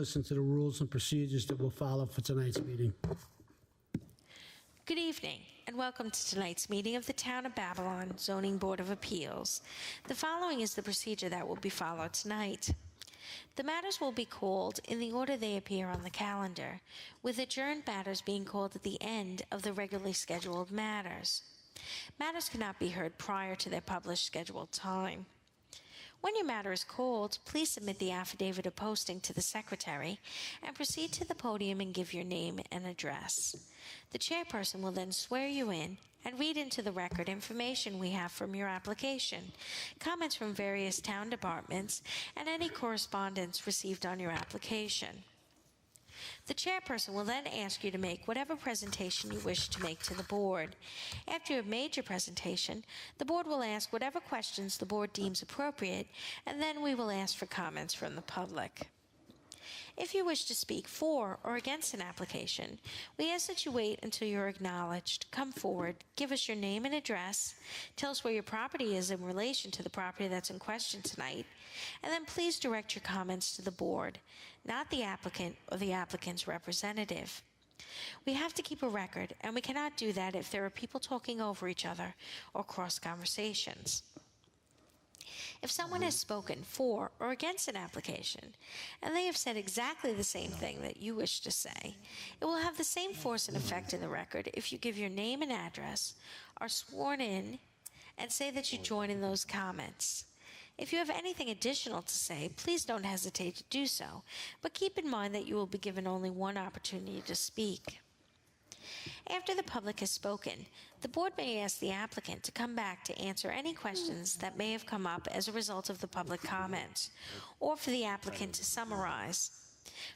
listen to the rules and procedures that will follow for tonight's meeting. Good evening, and welcome to tonight's meeting of the Town of Babylon Zoning Board of Appeals. The following is the procedure that will be followed tonight. The matters will be called in the order they appear on the calendar, with adjourned matters being called at the end of the regularly scheduled matters. Matters cannot be heard prior to their published scheduled time. When your matter is called, please submit the affidavit of posting to the secretary and proceed to the podium and give your name and address. The chairperson will then swear you in and read into the record information we have from your application, comments from various town departments, and any correspondence received on your application. The chairperson will then ask you to make whatever presentation you wish to make to the board. After you have made your presentation, the board will ask whatever questions the board deems appropriate, and then we will ask for comments from the public. If you wish to speak for or against an application, we ask that you wait until you're acknowledged. Come forward, give us your name and address, tell us where your property is in relation to the property that's in question tonight, and then please direct your comments to the board, not the applicant or the applicant's representative. We have to keep a record, and we cannot do that if there are people talking over each other or cross conversations. If someone has spoken for or against an application, and they have said exactly the same thing that you wish to say, it will have the same force and effect in the record if you give your name and address, are sworn in, and say that you join in those comments. If you have anything additional to say, please don't hesitate to do so, but keep in mind that you will be given only one opportunity to speak. After the public has spoken, the board may ask the applicant to come back to answer any questions that may have come up as a result of the public comments, or for the applicant to summarize.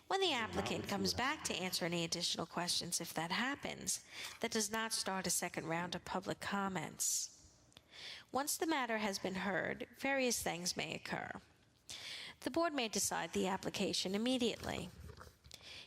When the applicant comes back to answer any additional questions, if that happens, that does not start a second round of public comments. Once the matter has been heard, various things may occur. The board may decide the application immediately.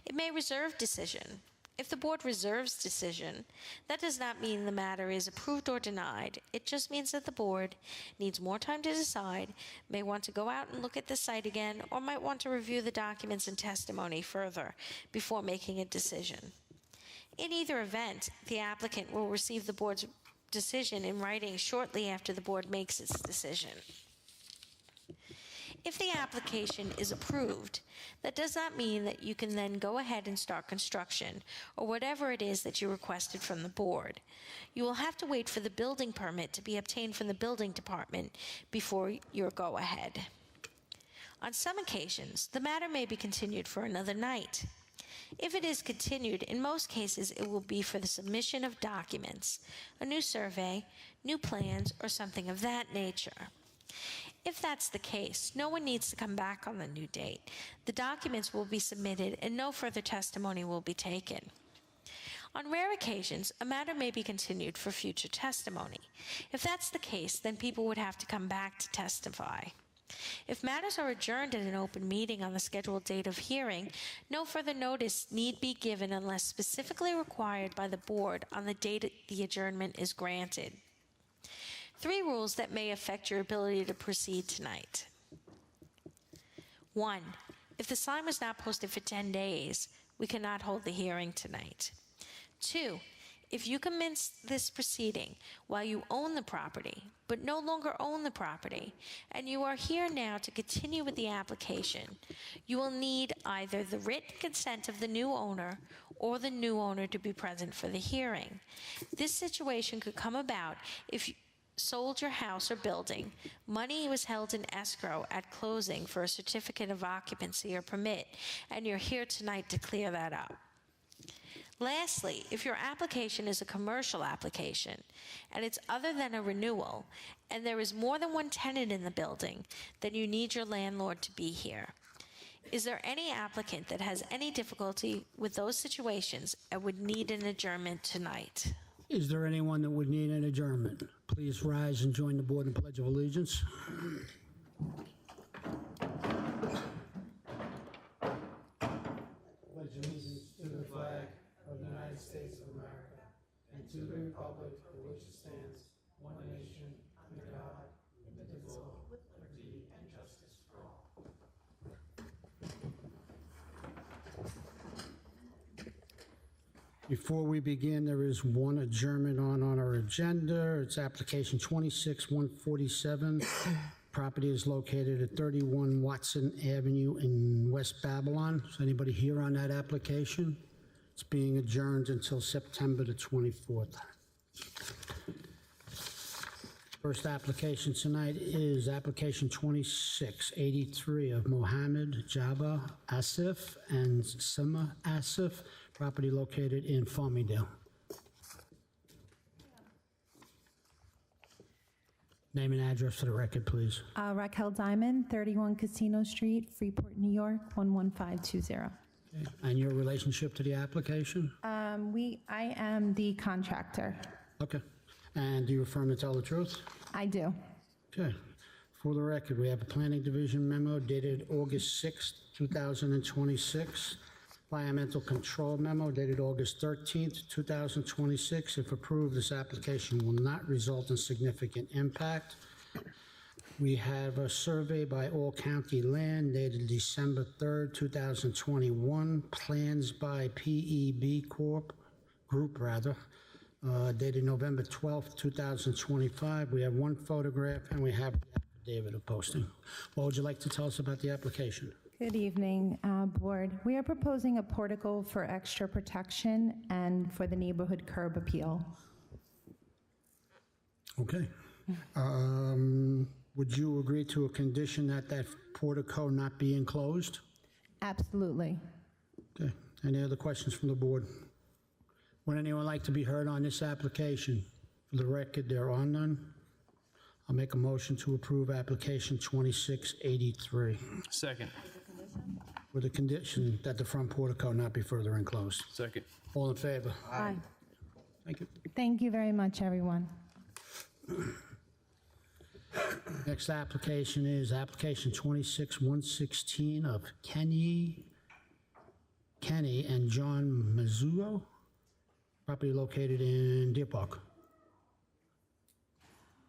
It may reserve decision. If the board reserves decision, that does not mean the matter is approved or denied. It just means that the board needs more time to decide, may want to go out and look at the site again, or might want to review the documents and testimony further before making a decision. In either event, the applicant will receive the board's decision in writing shortly after the board makes its decision. If the application is approved, that does not mean that you can then go ahead and start construction or whatever it is that you requested from the board. You will have to wait for the building permit to be obtained from the building department before your go-ahead. On some occasions, the matter may be continued for another night. If it is continued, in most cases it will be for the submission of documents, a new survey, new plans, or something of that nature. If that's the case, no one needs to come back on the new date. The documents will be submitted and no further testimony will be taken. On rare occasions, a matter may be continued for future testimony. If that's the case, then people would have to come back to testify. If matters are adjourned at an open meeting on the scheduled date of hearing, no further notice need be given unless specifically required by the board on the date the adjournment is granted. 3 rules that may affect your ability to proceed tonight. 1. If the sign was not posted for 10 days, we cannot hold the hearing tonight. 2. If you commence this proceeding while you own the property, but no longer own the property, and you are here now to continue with the application, you will need either the written consent of the new owner or the new owner to be present for the hearing. This situation could come about if you sold your house or building, money was held in escrow at closing for a certificate of occupancy or permit, and you're here tonight to clear that up. Lastly, if your application is a commercial application and it's other than a renewal and there is more than one tenant in the building, then you need your landlord to be here. Is there any applicant that has any difficulty with those situations and would need an adjournment tonight? Is there anyone that would need an adjournment? Please rise and join the board in Pledge of Allegiance. Pledge allegiance to the flag of the United States of America and to the republic for which it stands, one nation, under God, indivisible, with liberty and justice for all. Before we begin, there is one adjournment on our agenda. It's application 26-147. Property is located at 31 Watson Avenue in West Babylon. Is anybody here on that application? It's being adjourned until September the 24th. First application tonight is application 2683 of Mohammed Jabba Asif and Sima Asif, property located in Farmingdale. Name and address for the record, please. Raquel Diamond, 31 Casino Street, Freeport, New York, 11520. And your relationship to the application? I am the contractor. Okay. And do you affirm to tell the truth? I do. Okay. For the record, we have a Planning Division memo dated August 6th, 2026. Environmental Control memo dated August 13th, 2026. If approved, this application will not result in significant impact. We have a survey by All County Land dated December 3rd, 2021. Plans by PEB Group, dated November 12th, 2025. We have one photograph and we have the affidavit of posting. What would you like to tell us about the application? Good evening, Board. We are proposing a portico for extra protection and for the neighborhood curb appeal. Okay. Would you agree to a condition that that portico not be enclosed? Absolutely. Okay. Any other questions from the board? Would anyone like to be heard on this application? For the record, there are none. I'll make a motion to approve application 2683 Second. with the condition that the front portico not be further enclosed. Second. All in favor? Aye. Thank you. Thank you very much, everyone. Next application is application 26-116 of Kenny and John Mazzuo, property located in Deer Park.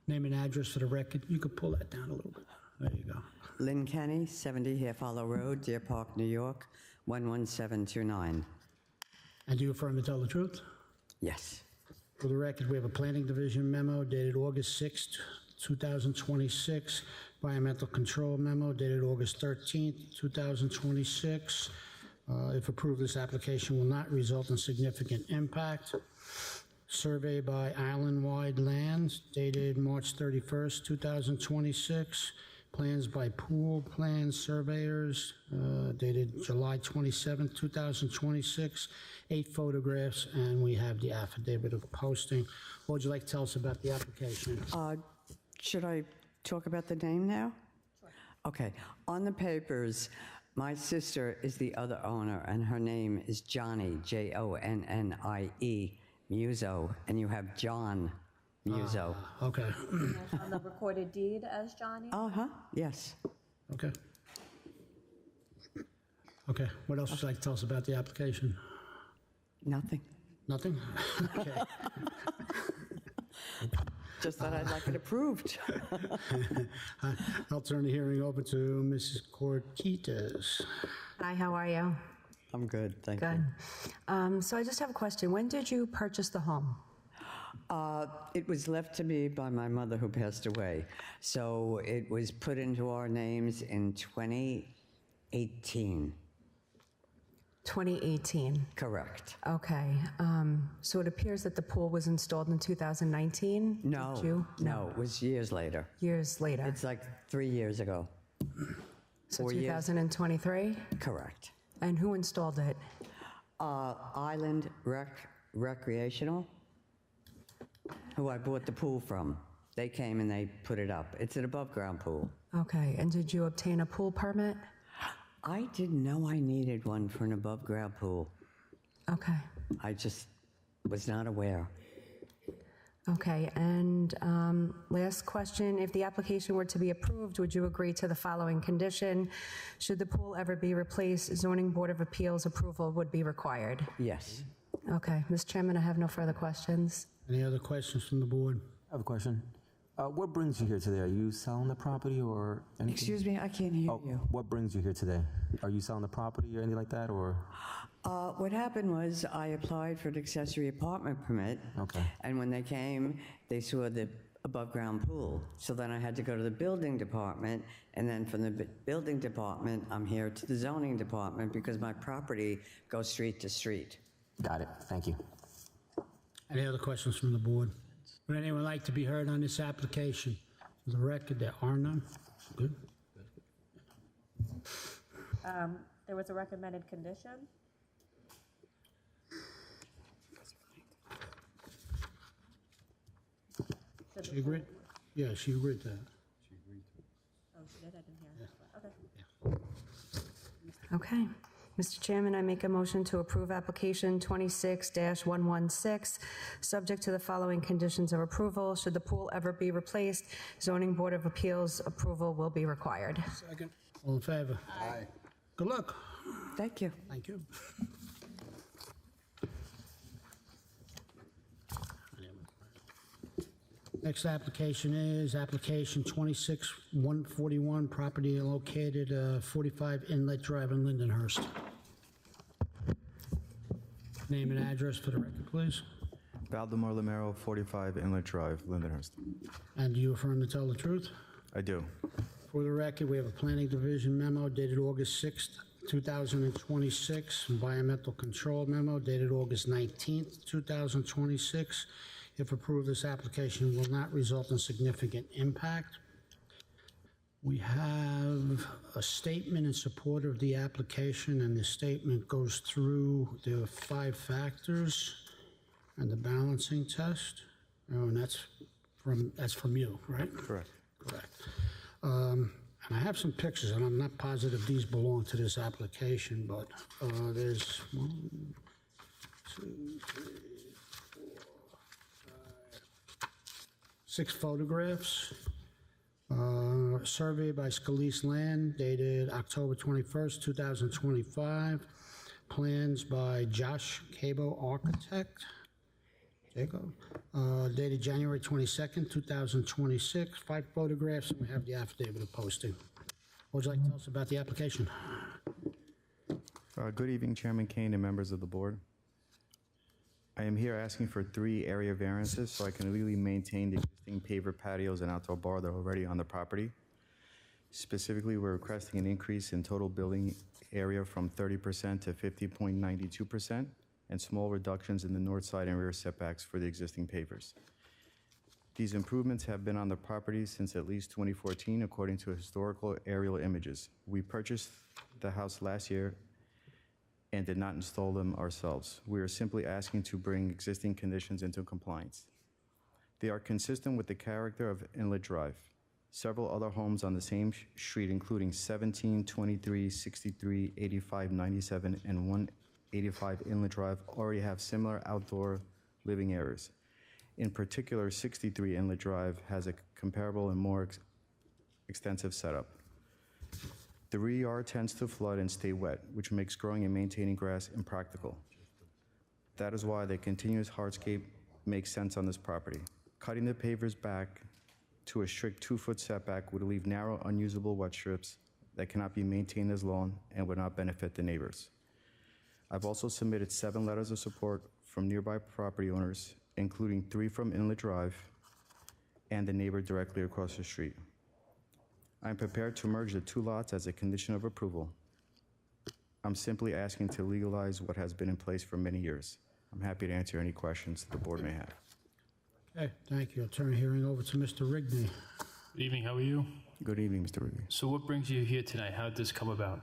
Name and address for the record. You could pull that down a little bit. There you go. Lynn Kenny, 70 Hairfollow Road, Deer Park, New York, 11729. And do you affirm to tell the truth? Yes. For the record, we have a Planning Division memo dated August 6th, 2026. Environmental Control memo dated August 13th, 2026. If approved, this application will not result in significant impact. Survey by Island-Wide Lands dated March 31st, 2026. Plans by Pool Plan Surveyors dated July 27th, 2026. 8 photographs, and we have the affidavit of posting. What would you like to tell us about the application? Should I talk about the name now? Sure. Okay. On the papers, my sister is the other owner, and her name is Johnny, Jonnie, Muso, and you have John Muso. Okay. On the recorded deed as Johnny? Uh-huh, yes. Okay. Okay. What else would you like to tell us about the application? Nothing. Nothing? Okay. Just that I'd like it approved. I'll turn the hearing over to Mrs. Cortitas. Hi, how are you? I'm good, thank Good. you. So I just have a question. When did you purchase the home? It was left to me by my mother who passed away. So it was put into our names in 2018. 2018. Correct. Okay. So it appears that the pool was installed in 2019? No, Did you? no, it was years later. Years later. It's like 3 years ago. So 4 years. 2023? Correct. And who installed it? Island Recreational, who I bought the pool from. They came and they put it up. It's an above-ground pool. Okay. And did you obtain a pool permit? I didn't know I needed one for an above-ground pool. Okay. I just was not aware. Okay, and last question, if the application were to be approved, would you agree to the following condition? Should the pool ever be replaced, Zoning Board of Appeals approval would be required? Yes. Okay, Mr. Chairman, I have no further questions. Any other questions from the board? I have a question. What brings you here today? Are you selling the property or anything? Excuse me, I can't hear Oh, you. what brings you here today? Are you selling the property or anything like that, or? What happened was I applied for an accessory apartment permit. Okay. And when they came, they saw the above-ground pool. So then I had to go to the building department, and then from the building department, I'm here to the zoning department because my property goes street to street. Got it. Thank you. Any other questions from the board? Would anyone like to be heard on this application? For the record, there are none. Good. There was a recommended condition. She agreed? Yeah, she agreed to that. Oh, she did? I didn't hear. Okay. Okay. Mr. Chairman, I make a motion to approve application 26-116, subject to the following conditions of approval. Should the pool ever be replaced, Zoning Board of Appeals approval will be required. Second. All in favor? Aye. Good luck. Thank you. Thank you. Next application is application 26-141, property located 45 Inlet Drive in Lindenhurst. Name and address for the record, please. Valdemar Lamero, 45 Inlet Drive, Lindenhurst. And do you affirm to tell the truth? I do. For the record, we have a planning division memo dated August 6th, 2026, environmental control memo dated August 19th, 2026. If approved, this application will not result in significant impact. We have a statement in support of the application, and the statement goes through the 5 factors and the balancing test. Oh, and that's from you, right? Correct. Correct. And I have some pictures, and I'm not positive these belong to this application, but there's 1, 2, 3, 6 photographs. Survey by Scalise Land dated October 21st, 2025. Plans by Josh Cabo Architect. Jacob. Dated January 22nd, 2026. 5 photographs, and we have the affidavit of posting. What would you like to tell us about the application? Good evening, Chairman Kane and members of the board. I am here asking for 3 area variances so I can legally maintain the existing paver patios and outdoor bar that are already on the property. Specifically, we're requesting an increase in total building area from 30% to 50.92%, and small reductions in the north side and rear setbacks for the existing pavers. These improvements have been on the property since at least 2014, according to historical aerial images. We purchased the house last year and did not install them ourselves. We are simply asking to bring existing conditions into compliance. They are consistent with the character of Inlet Drive. Several other homes on the same street, including 17, 23, 63, 85, 97, and 185 Inlet Drive, already have similar outdoor living areas. In particular, 63 Inlet Drive has a comparable and more extensive setup. The rear yard tends to flood and stay wet, which makes growing and maintaining grass impractical. That is why the continuous hardscape makes sense on this property. Cutting the pavers back to a strict 2-foot setback would leave narrow, unusable wet strips that cannot be maintained as lawn and would not benefit the neighbors. I've also submitted 7 letters of support from nearby property owners, including 3 from Inlet Drive and the neighbor directly across the street. I'm prepared to merge the 2 lots as a condition of approval. I'm simply asking to legalize what has been in place for many years. I'm happy to answer any questions the board may have. Okay, thank you. I'll turn the hearing over to Mr. Rigney. Good evening, how are you? Good evening, Mr. Rigby. So what brings you here tonight? How did this come about?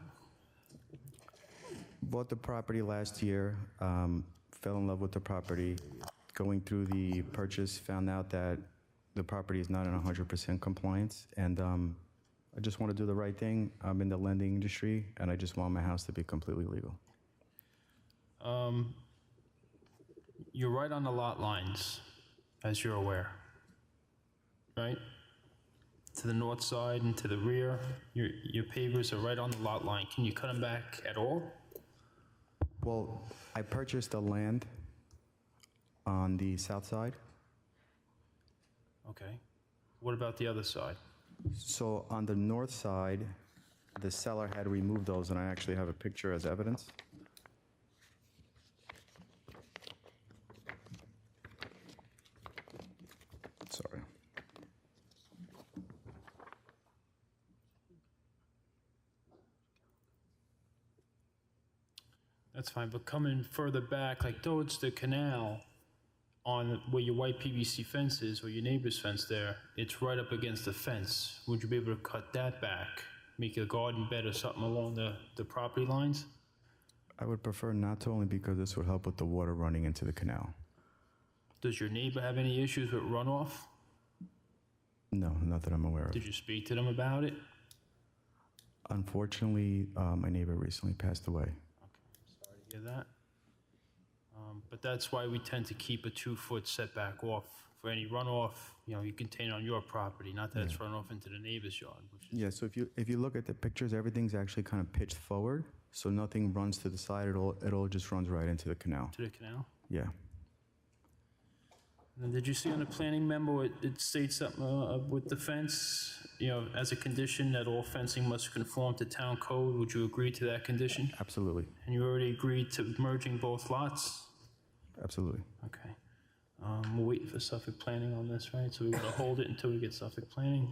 Bought the property last year, fell in love with the property. Going through the purchase, found out that the property is not in 100% compliance, and I just want to do the right thing. I'm in the lending industry, and I just want my house to be completely legal. You're right on the lot lines, as you're aware, right? To the north side and to the rear, your pavers are right on the lot line. Can you cut them back at all? Well, I purchased the land on the south side. Okay. What about the other side? So on the north side, the seller had removed those, and I actually have a picture as evidence. Sorry. That's fine, but coming further back, like towards the canal, on where your white PVC fence is, or your neighbor's fence there, it's right up against the fence. Would you be able to cut that back, make a garden bed or something along the property lines? I would prefer not to, only because this would help with the water running into the canal. Does your neighbor have any issues with runoff? No, not that I'm aware of. Did you speak to them about it? Unfortunately, my neighbor recently passed away. Sorry to hear that. But that's why we tend to keep a 2-foot setback off for any runoff, you contain on your property, not that it's run off into the neighbor's yard. Yeah, so if you look at the pictures, everything's actually kind of pitched forward, so nothing runs to the side. It all just runs right into the canal. To the canal? Yeah. And did you see on the planning memo, it states something with the fence, as a condition that all fencing must conform to town code? Would you agree to that condition? Absolutely. And you already agreed to merging both lots? Absolutely. Okay. We're waiting for Suffolk Planning on this, right? So we're gonna hold it until we get Suffolk Planning?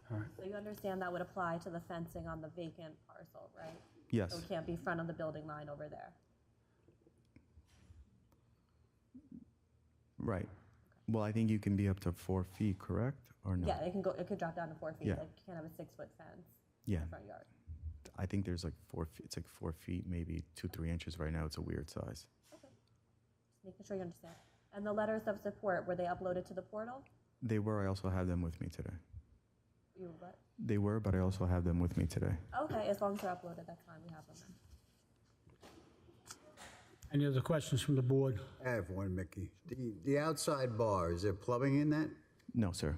All right. So you understand that would apply to the fencing on the vacant parcel, right? Yes. So it can't be front of the building line over there. Right. Well, I think you can be up to 4 feet, correct? Or no? Yeah, it could drop down to 4 feet. Yeah. Like you can't have a 6-foot fence Yeah. in the front yard. I think there's like 4 feet. It's like 4 feet, maybe 2-3 inches right now. It's a weird size. Okay. Just making sure you understand. And the letters of support, were they uploaded to the portal? They were. I also have them with me today. You what? They were, but I also have them with me today. Okay, as long as they're uploaded, that's fine. We have them then. Any other questions from the board? I have one, Mickey. The outside bar, is there plumbing in that? No, sir.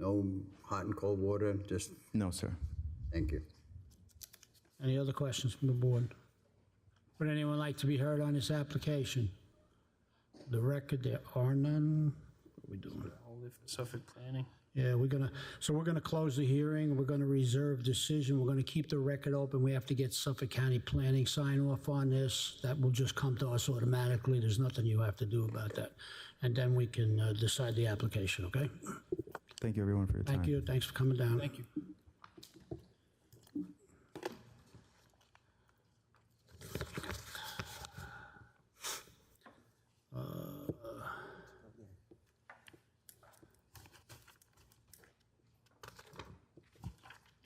No hot and cold water, just, No, sir. thank you. Any other questions from the board? Would anyone like to be heard on this application? The record, there are none. What are we doing? Hold it for Suffolk Planning. Yeah, we're gonna close the hearing. We're gonna reserve decision. We're gonna keep the record open. We have to get Suffolk County Planning sign off on this. That will just come to us automatically. There's nothing you have to do about that. And then we can decide the application, okay? Thank you, everyone, for your time. Thank you. Thanks for coming down. Thank you.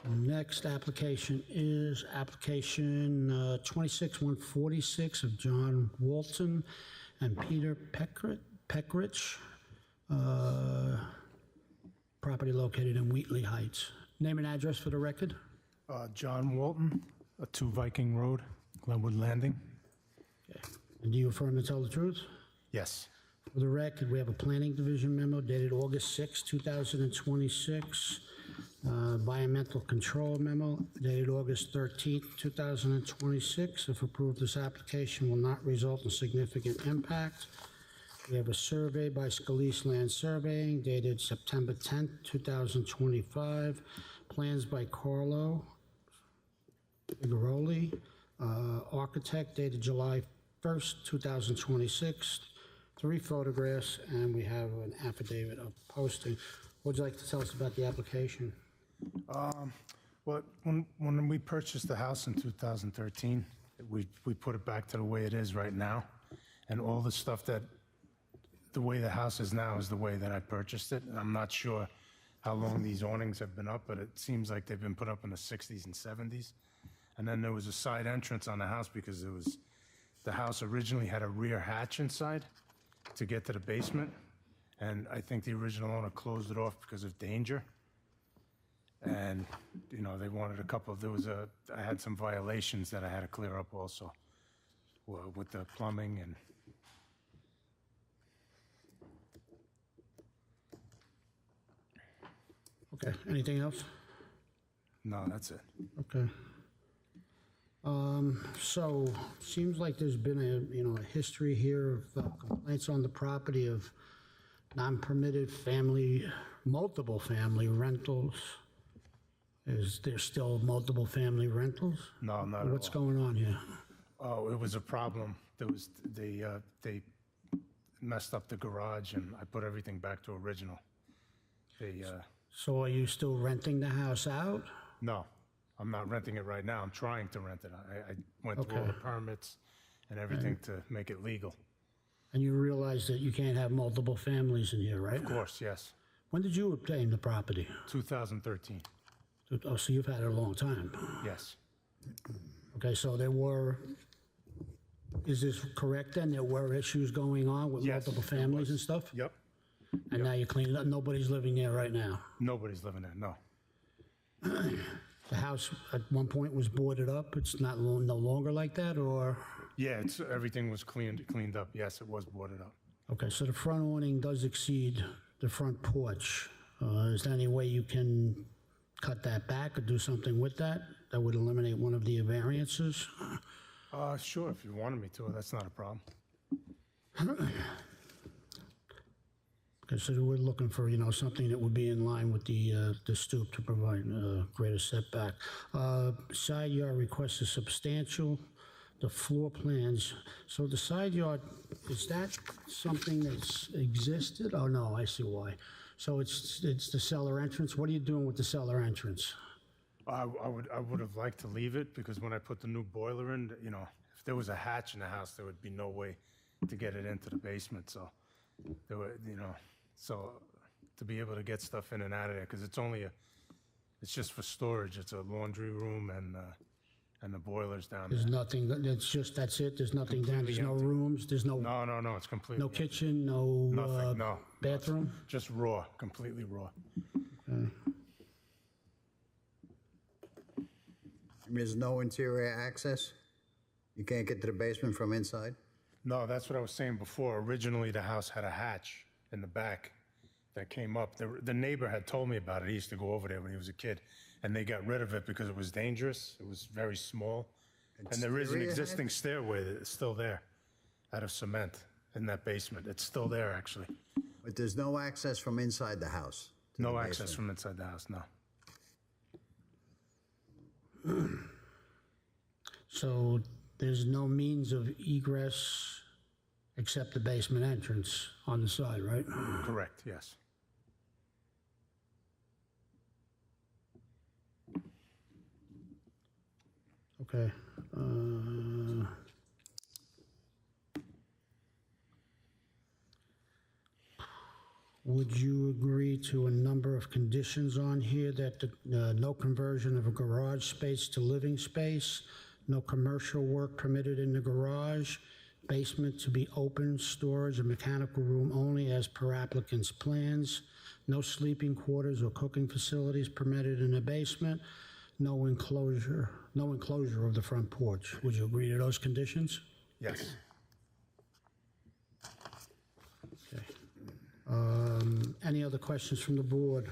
Next application is application 26146 of John Walton and Peter Peckrich, property located in Wheatley Heights. Name and address for the record? John Walton, 2 Viking Road, Glenwood Landing. Okay. And do you affirm to tell the truth? Yes. For the record, we have a planning division memo dated August 6, 2026. Environmental control memo dated August 13, 2026. If approved, this application will not result in significant impact. We have a survey by Scalise Land Surveying dated September 10, 2025. Plans by Carlo Figueroli, architect, dated July 1st, 2026. 3 photographs, and we have an affidavit of posting. What would you like to tell us about the application? Well, when we purchased the house in 2013, we put it back to the way it is right now. And all the stuff the way the house is now is the way that I purchased it. And I'm not sure how long these awnings have been up, but it seems like they've been put up in the 60s and 70s. And then there was a side entrance on the house because the house originally had a rear hatch inside to get to the basement. And I think the original owner closed it off because of danger. And, they wanted I had some violations that I had to clear up also with the plumbing and. Okay, anything else? No, that's it. Okay. So, seems like there's been a history here of complaints on the property of non-permitted family multiple family rentals. Is there still multiple family rentals? No, not at What's all. going on here? Oh, it was a problem. They messed up the garage, and I put everything back to original. So are you still renting the house out? No, I'm not renting it right now. I'm trying to rent it. I went through all Okay. the permits and everything to make it legal. And you realize that you can't have multiple families in here, right? Of course, yes. When did you obtain the property? 2013, Oh, so you've had it a long time. yes. Okay, so there were, is this correct then? There were issues going on with Yes, multiple there families was. and stuff? Yep. And now you clean it up, nobody's living there right now? Nobody's living there, no. The house at one point was boarded up, it's not, no longer like that, or? Yeah, everything was cleaned up. Yes, it was boarded up. Okay, so the front awning does exceed the front porch. Is there any way you can cut that back or do something with that? That would eliminate one of the variances? Sure, if you wanted me to, that's not a problem. Okay, so we're looking for, something that would be in line with the stoop to provide greater setback. Side yard request is substantial. The floor plans, so the side yard, is that something that's existed? Oh, no, I see why. So it's the cellar entrance. What are you doing with the cellar entrance? I would have liked to leave it because when I put the new boiler in, if there was a hatch in the house, there would be no way to get it into the basement. So there were, so to be able to get stuff in and out of there, because it's just for storage. It's a laundry room and the boiler's down there. There's nothing, that's it? There's nothing down, there's no Completely rooms, there's no No, it's completely no empty. kitchen, no Nothing, no. bathroom? Just raw, completely raw. There's no interior access? You can't get to the basement from inside? No, that's what I was saying before. Originally, the house had a hatch in the back that came up. The neighbor had told me about it. He used to go over there when he was a kid, and they got rid of it because it was dangerous. It was very small. And there is an Exterior existing hatch? stairway that's still there out of cement in that basement. It's still there, actually. But there's no access from inside the house? to No the access basement? from inside the house, no. So there's no means of egress except the basement entrance on the side, right? Correct, yes. Okay. Would you agree to a number of conditions on here that no conversion of a garage space to living space, no commercial work permitted in the garage, basement to be open storage and mechanical room only as per applicant's plans, no sleeping quarters or cooking facilities permitted in the basement, no enclosure of the front porch. Would you agree to those conditions? Yes. Okay. Any other questions from the board?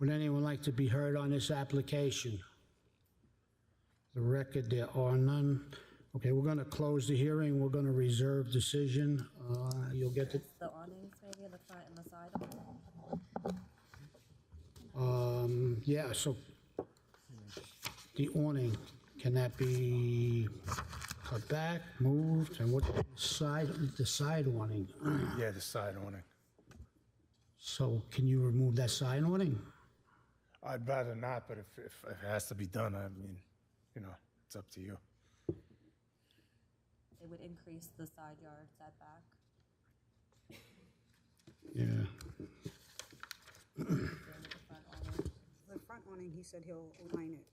Would anyone like to be heard on this application? The record, there are none. Okay, we're going to close the hearing. We're going to reserve decision. You'll get the, The awnings maybe in the front and the side? yeah, so the awning, can that be cut back, moved, and what side, the side awning? Yeah, the side awning. So can you remove that side awning? I'd rather not, but if it has to be done, I mean, it's up to you. It would increase the side yard setback. Yeah. Doing the front awning. The front awning, he said he'll align it.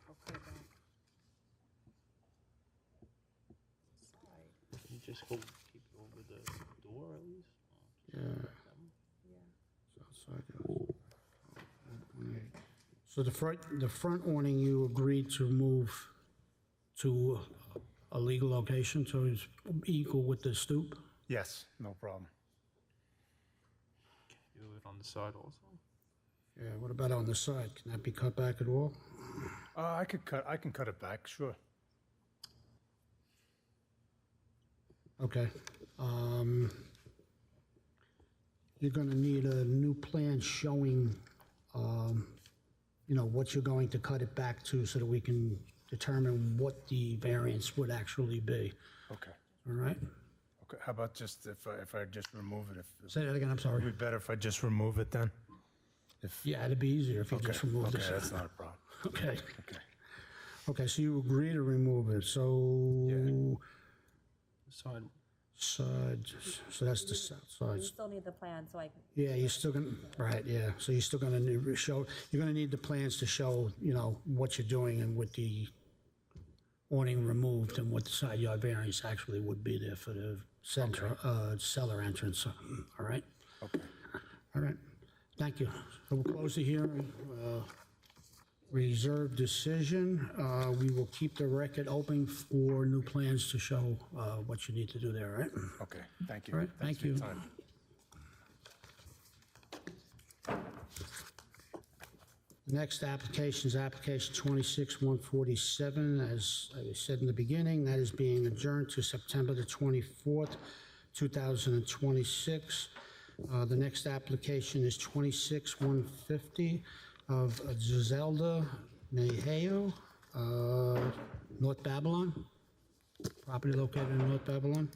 I'll cut it back. Side. Can you just keep it over the door at least? Yeah. Yeah. Outside, yeah. So the front awning, you agreed to move to a legal location, so it's equal with the stoop? Yes, no problem. Do it on the side also? Yeah, what about on the side? Can that be cut back at all? I can cut it back, sure. Okay. you're going to need a new plan showing, what you're going to cut it back to so that we can determine what the variance would actually be. Okay. All right? Okay, how about just if I just remove it? Say that again, I'm sorry. Would it be better if I just remove it then? Yeah, it'd be easier if you Okay, just removed okay, this. that's not a problem. Okay. Okay. Okay, so you agree to remove it, so Side. side, so that's the south side. We still need the plan, so I can. Yeah, you're still gonna, right, yeah, so you're still gonna need to show, you're gonna need the plans to show, what you're doing and with the awning removed and what the side yard variance actually would be there for the center, cellar entrance, all right? Okay. All right, thank you. So we'll close the hearing. Reserve decision. We will keep the record open for new plans to show what you need to do there, all right? Okay, thank you. All right, Thanks thank for your you. time. Next application is application 26-147. As I said in the beginning, that is being adjourned to September the 24th, 2026. The next application is 26-150 of Giselda Mejio, North Babylon, property located in North Babylon.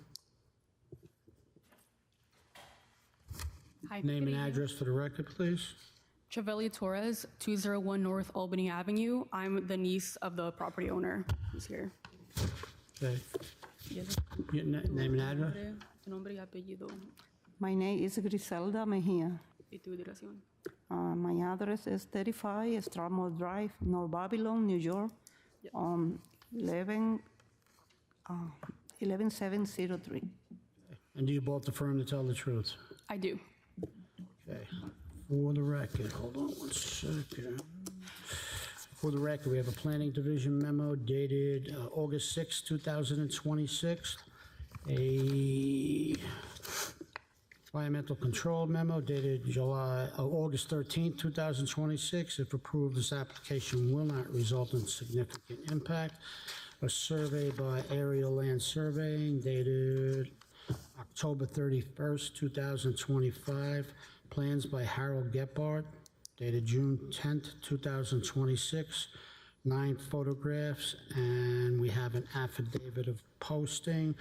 Hi, Name good and evening. address for the record, please. Trevelya Torres, 201 North Albany Avenue. I'm the niece of the property owner who's here. Okay. Your name and address? Nombre y apellido My name is Griselda Mejia. y tu dirección. My address is 35 Strathmore Drive, North Babylon, New York, 11703. And do you both affirm to tell the truth? I do. Okay. For the record, hold on one second. For the record, we have a planning division memo dated August 6, 2026. A environmental control memo dated August 13, 2026. If approved, this application will not result in significant impact. A survey by Aerial Land Surveying dated October 31st, 2025. Plans by Harold Gephardt dated June 10th, 2026. 9 photographs, and we have an affidavit of posting.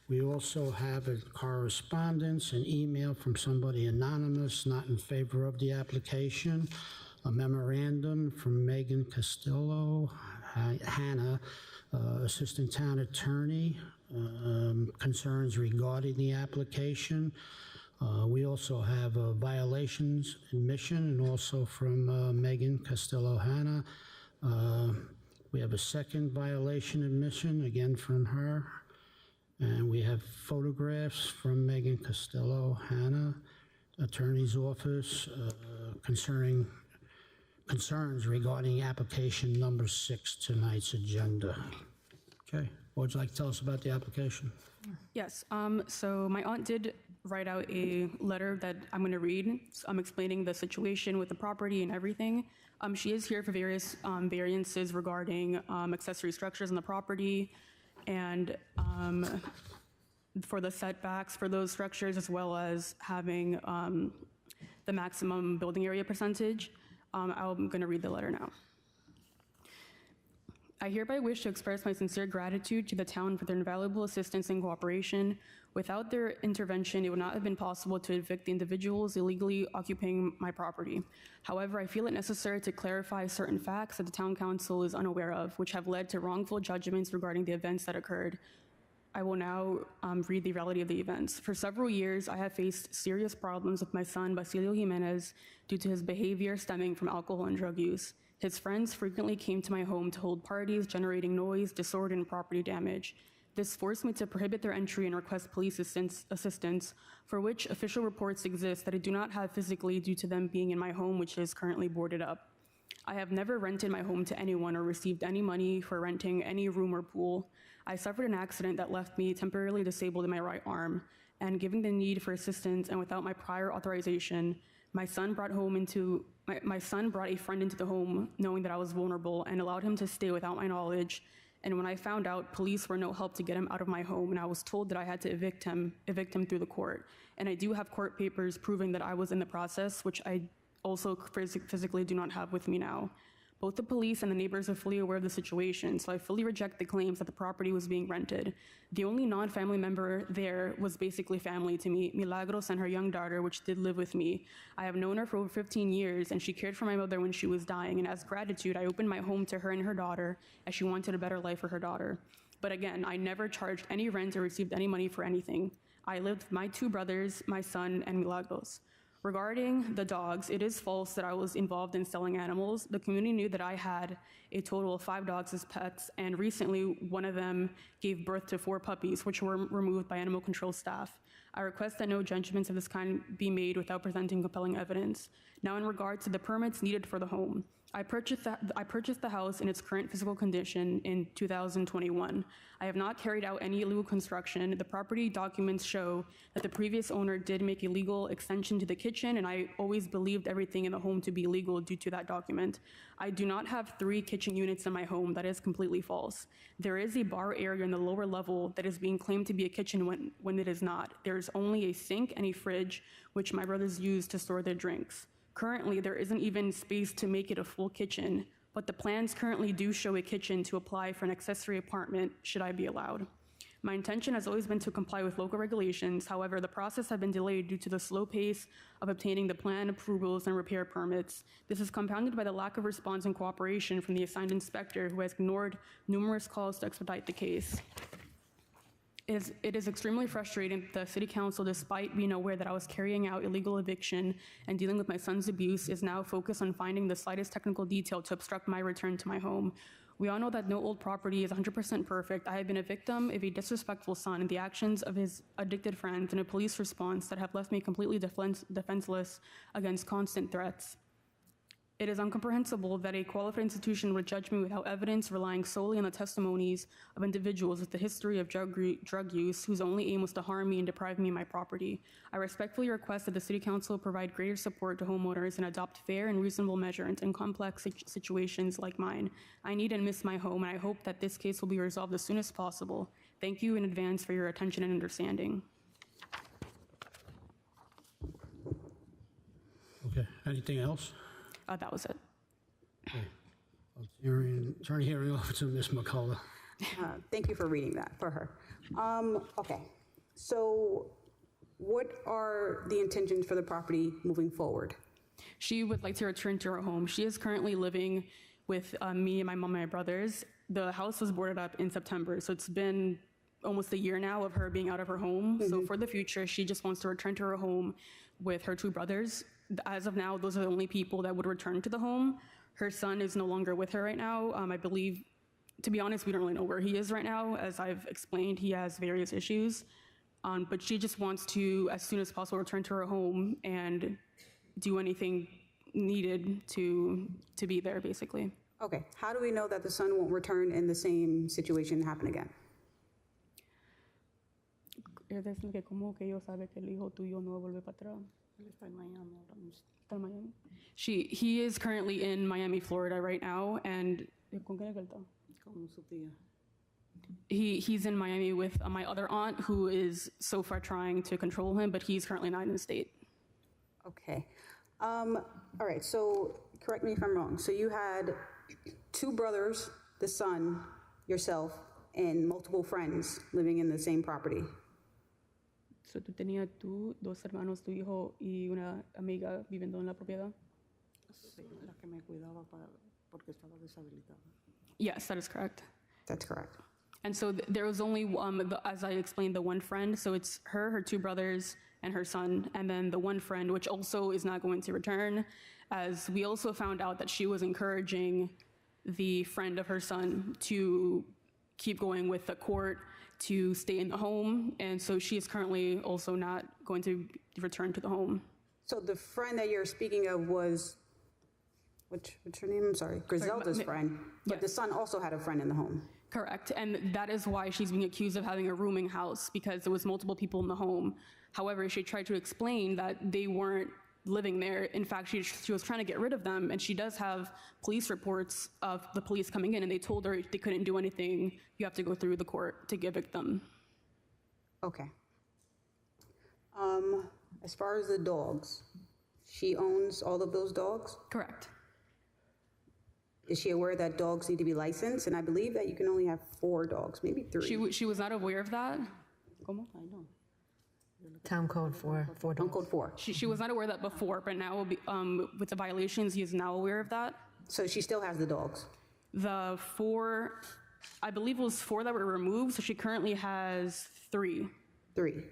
We also have a correspondence, an email from somebody anonymous, not in favor of the application, a memorandum from Megan Castillo, Hannah, Assistant Town Attorney, concerns regarding the application. We also have violations admission, and also from Megan Castillo Hannah. We have a second violation admission, again from her. And we have photographs from Megan Castillo Hannah, Attorney's Office, concerns regarding application number 6, tonight's agenda. Okay, what would you like to tell us about the application? Yes. So my aunt did write out a letter that I'm going to read. I'm explaining the situation with the property and everything. She is here for various variances regarding accessory structures on the property and for the setbacks for those structures, as well as having the maximum building area percentage. I'm going to read the letter now. I hereby wish to express my sincere gratitude to the town for their invaluable assistance and cooperation. Without their intervention, it would not have been possible to evict the individuals illegally occupying my property. However, I feel it necessary to clarify certain facts that the town council is unaware of, which have led to wrongful judgments regarding the events that occurred. I will now read the reality of the events. For several years, I have faced serious problems with my son, Basilio Jimenez, due to his behavior stemming from alcohol and drug use. His friends frequently came to my home to hold parties, generating noise, disorder, and property damage. This forced me to prohibit their entry and request police assistance, for which official reports exist that I do not have physically due to them being in my home, which is currently boarded up. I have never rented my home to anyone or received any money for renting any room or pool. I suffered an accident that left me temporarily disabled in my right arm, and given the need for assistance and without my prior authorization, my son brought a friend into the home knowing that I was vulnerable and allowed him to stay without my knowledge And when I found out, police were no help to get him out of my home, and I was told that I had to evict him through the court. And I do have court papers proving that I was in the process, which I also physically do not have with me now. Both the police and the neighbors are fully aware of the situation, so I fully reject the claims that the property was being rented. The only non-family member there was basically family to me, Milagros and her young daughter, which did live with me. I have known her for over 15 years, and she cared for my mother when she was dying, and as gratitude, I opened my home to her and her daughter, as she wanted a better life for her daughter. But again, I never charged any rent or received any money for anything. I lived with my 2 brothers, my son, and Milagros. Regarding the dogs, it is false that I was involved in selling animals. The community knew that I had a total of 5 dogs as pets, and recently one of them gave birth to 4 puppies, which were removed by animal control staff. I request that no judgments of this kind be made without presenting compelling evidence. Now, in regard to the permits needed for the home, I purchased the house in its current physical condition in 2021. I have not carried out any illegal construction. The property documents show that the previous owner did make a legal extension to the kitchen, and I always believed everything in the home to be legal due to that document. I do not have 3 kitchen units in my home. That is completely false. There is a bar area in the lower level that is being claimed to be a kitchen when it is not. There is only a sink and a fridge, which my brothers use to store their drinks. Currently, there isn't even space to make it a full kitchen, but the plans currently do show a kitchen to apply for an accessory apartment should I be allowed. My intention has always been to comply with local regulations. However, the process has been delayed due to the slow pace of obtaining the plan approvals and repair permits. This is compounded by the lack of response and cooperation from the assigned inspector, who has ignored numerous calls to expedite the case. It is extremely frustrating that the City Council, despite being aware that I was carrying out illegal eviction and dealing with my son's abuse, is now focused on finding the slightest technical detail to obstruct my return to my home. We all know that no old property is 100% perfect. I have been a victim of a disrespectful son and the actions of his addicted friends and a police response that have left me completely defenseless against constant threats. It is incomprehensible that a qualified institution would judge me without evidence, relying solely on the testimonies of individuals with a history of drug use whose only aim was to harm me and deprive me of my property. I respectfully request that the City Council provide greater support to homeowners and adopt fair and reasonable measures in complex situations like mine. I need and miss my home, and I hope that this case will be resolved as soon as possible. Thank you in advance for your attention and understanding. Okay, anything else? That was it. Turn hearing over to Ms. McCullough. Thank you for reading that for her. Okay, so what are the intentions for the property moving forward? She would like to return to her home. She is currently living with me and my mom and my brothers. The house was boarded up in September, so it's been almost a year now of her being out of her home. Mm-hmm. So for the future, she just wants to return to her home with her 2 brothers. As of now, those are the only people that would return to the home. Her son is no longer with her right now. I believe, to be honest, we don't really know where he is right now. As I've explained, he has various issues. But she just wants to, as soon as possible, return to her home and do anything needed to be there, basically. Okay, how do we know that the son won't return and the same situation happen again? He is currently in Miami, Florida right now, and he's in Miami with my other aunt, who is so far trying to control him, but he's currently not in the state. Okay. All right, so correct me if I'm wrong. So you had 2 brothers, the son, yourself, and multiple friends living in the same property. So tú tenías tú, 2 hermanos, tu hijo y una amiga viviendo en la propiedad? La que me cuidaba porque estaba deshabilitada. Yes, that is correct. That's correct. And so there was only, as I explained, the one friend. So it's her 2 brothers, and her son, and then the one friend, which also is not going to return, as we also found out that she was encouraging the friend of her son to keep going with the court to stay in the home, and so she is currently also not going to return to the home. So the friend that you're speaking of was, what's her name? I'm sorry, Griselda's friend, but the son also had a friend in the home. Correct, and that is why she's being accused of having a rooming house, because there was multiple people in the home. However, she tried to explain that they weren't living there. In fact, she was trying to get rid of them, and she does have police reports of the police coming in, and they told her they couldn't do anything. You have to go through the court to evict them. Okay. As far as the dogs, she owns all of those dogs? Correct. Is she aware that dogs need to be licensed? And I believe that you can only have 4 dogs, maybe 3. She was not aware of that. ¿Cómo? I know. Town code for Town dogs. code 4. She was not aware of that before, but now with the violations, he is now aware of that. So she still has the dogs? The 4, I believe it was 4 that were removed, so she currently has 3. 3.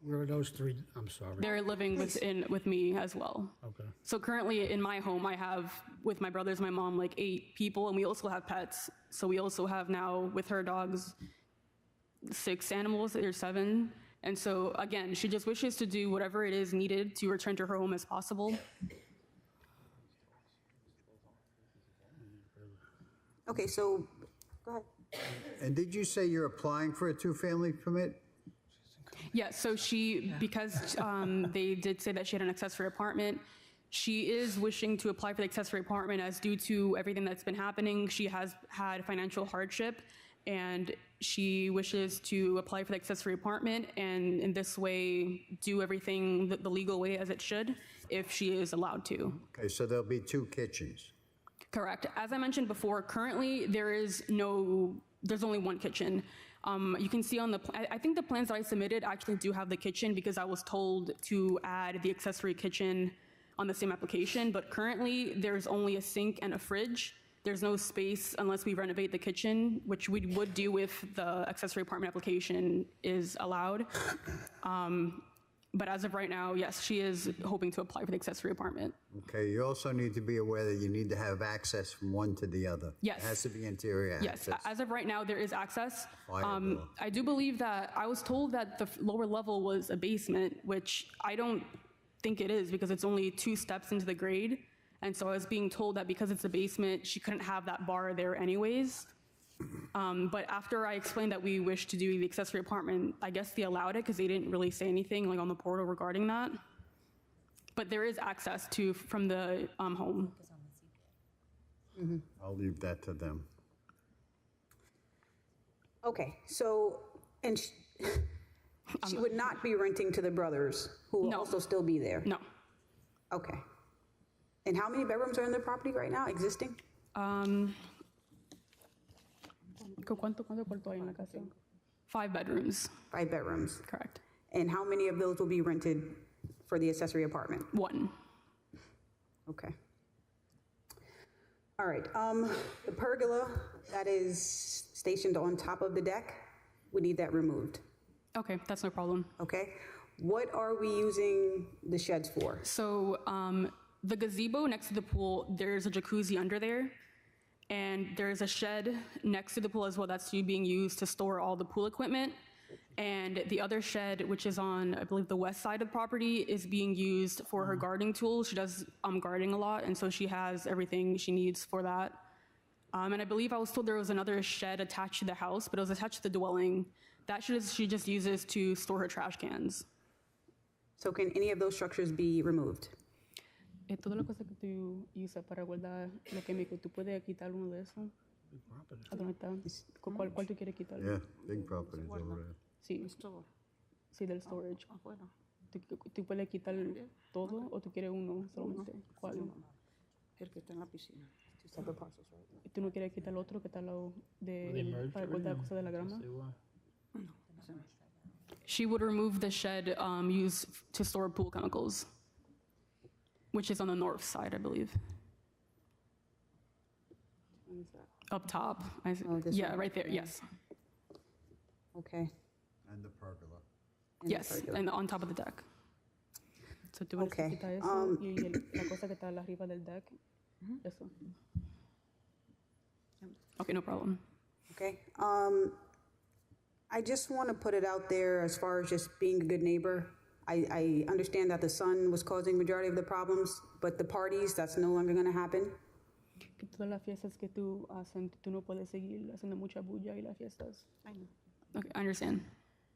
Where are those 3? I'm sorry. They're living with me as well. Okay. So currently in my home, I have, with my brothers, my mom, like 8 people, and we also have pets. So we also have now, with her dogs, 6 animals, or 7. And so again, she just wishes to do whatever it is needed to return to her home as possible. Okay, so, go ahead. And did you say you're applying for a 2-family permit? Yeah, so because they did say that she had an accessory apartment, she is wishing to apply for the accessory apartment as due to everything that's been happening. She has had financial hardship, and she wishes to apply for the accessory apartment and in this way do everything the legal way as it should if she is allowed to. Okay, so there'll be 2 kitchens. Correct. As I mentioned before, currently there's only 1 kitchen. You can see on I think the plans that I submitted actually do have the kitchen because I was told to add the accessory kitchen on the same application, but currently there's only a sink and a fridge. There's no space unless we renovate the kitchen, which we would do if the accessory apartment application is allowed. But as of right now, yes, she is hoping to apply for the accessory apartment. Okay, you also need to be aware that you need to have access from one to the other. Yes. It has to be interior access. Yes, as of right now, there is access. Fire door. I do believe that I was told that the lower level was a basement, which I don't think it is because it's only 2 steps into the grade. And so I was being told that because it's a basement, she couldn't have that bar there anyways. But after I explained that we wish to do the accessory apartment, I guess they allowed it because they didn't really say anything like on the portal regarding that. But there is access from the home. I'll leave that to them. Okay, so, and she would not be renting to the brothers who will also still be there? No. Okay. And how many bedrooms are in the property right now, existing? ¿Cuánto cuarto hay en la casa? 5 bedrooms. 5 bedrooms. Correct. And how many of those will be rented for the accessory apartment? 1. Okay. All right, the pergola that is stationed on top of the deck, we need that removed. Okay, that's no problem. Okay. What are we using the sheds for? So the gazebo next to the pool, there's a jacuzzi under there. And there's a shed next to the pool as well that's being used to store all the pool equipment. And the other shed, which is on, I believe, the west side of the property, is being used for her gardening tools. She does gardening a lot, and so she has everything she needs for that. And I believe I was told there was another shed attached to the house, but it was attached to the dwelling. That shed she just uses to store her trash cans. So can any of those structures be removed? Todas las cosas que tú usas para guardar lo químico, ¿tú puedes quitar uno de esos? ¿A dónde está? ¿Cuál tú quieres quitar? Yeah, big properties over there. Sí. Sí, del storage. ¿Tú puedes quitar todo o tú quieres uno solamente? ¿Cuál? El que está en la piscina. 2 separate parcels, right? ¿Tú no quieres quitar el otro que está al lado para guardar cosas de la grama? She would remove the shed used to store pool chemicals, which is on the north side, I believe. Up top. Yeah, right there, yes. Okay. And the pergola. Yes, and on top of the deck. So tú vas a quitar eso y la cosa que está arriba del deck. Eso. Okay, no problem. Okay. I just want to put it out there as far as just being a good neighbor. I understand that the son was causing majority of the problems, but the parties, that's no longer going to happen. Que todas las fiestas que tú haces, tú no puedes seguir haciendo mucha bulla y las fiestas. I know. Okay, I understand.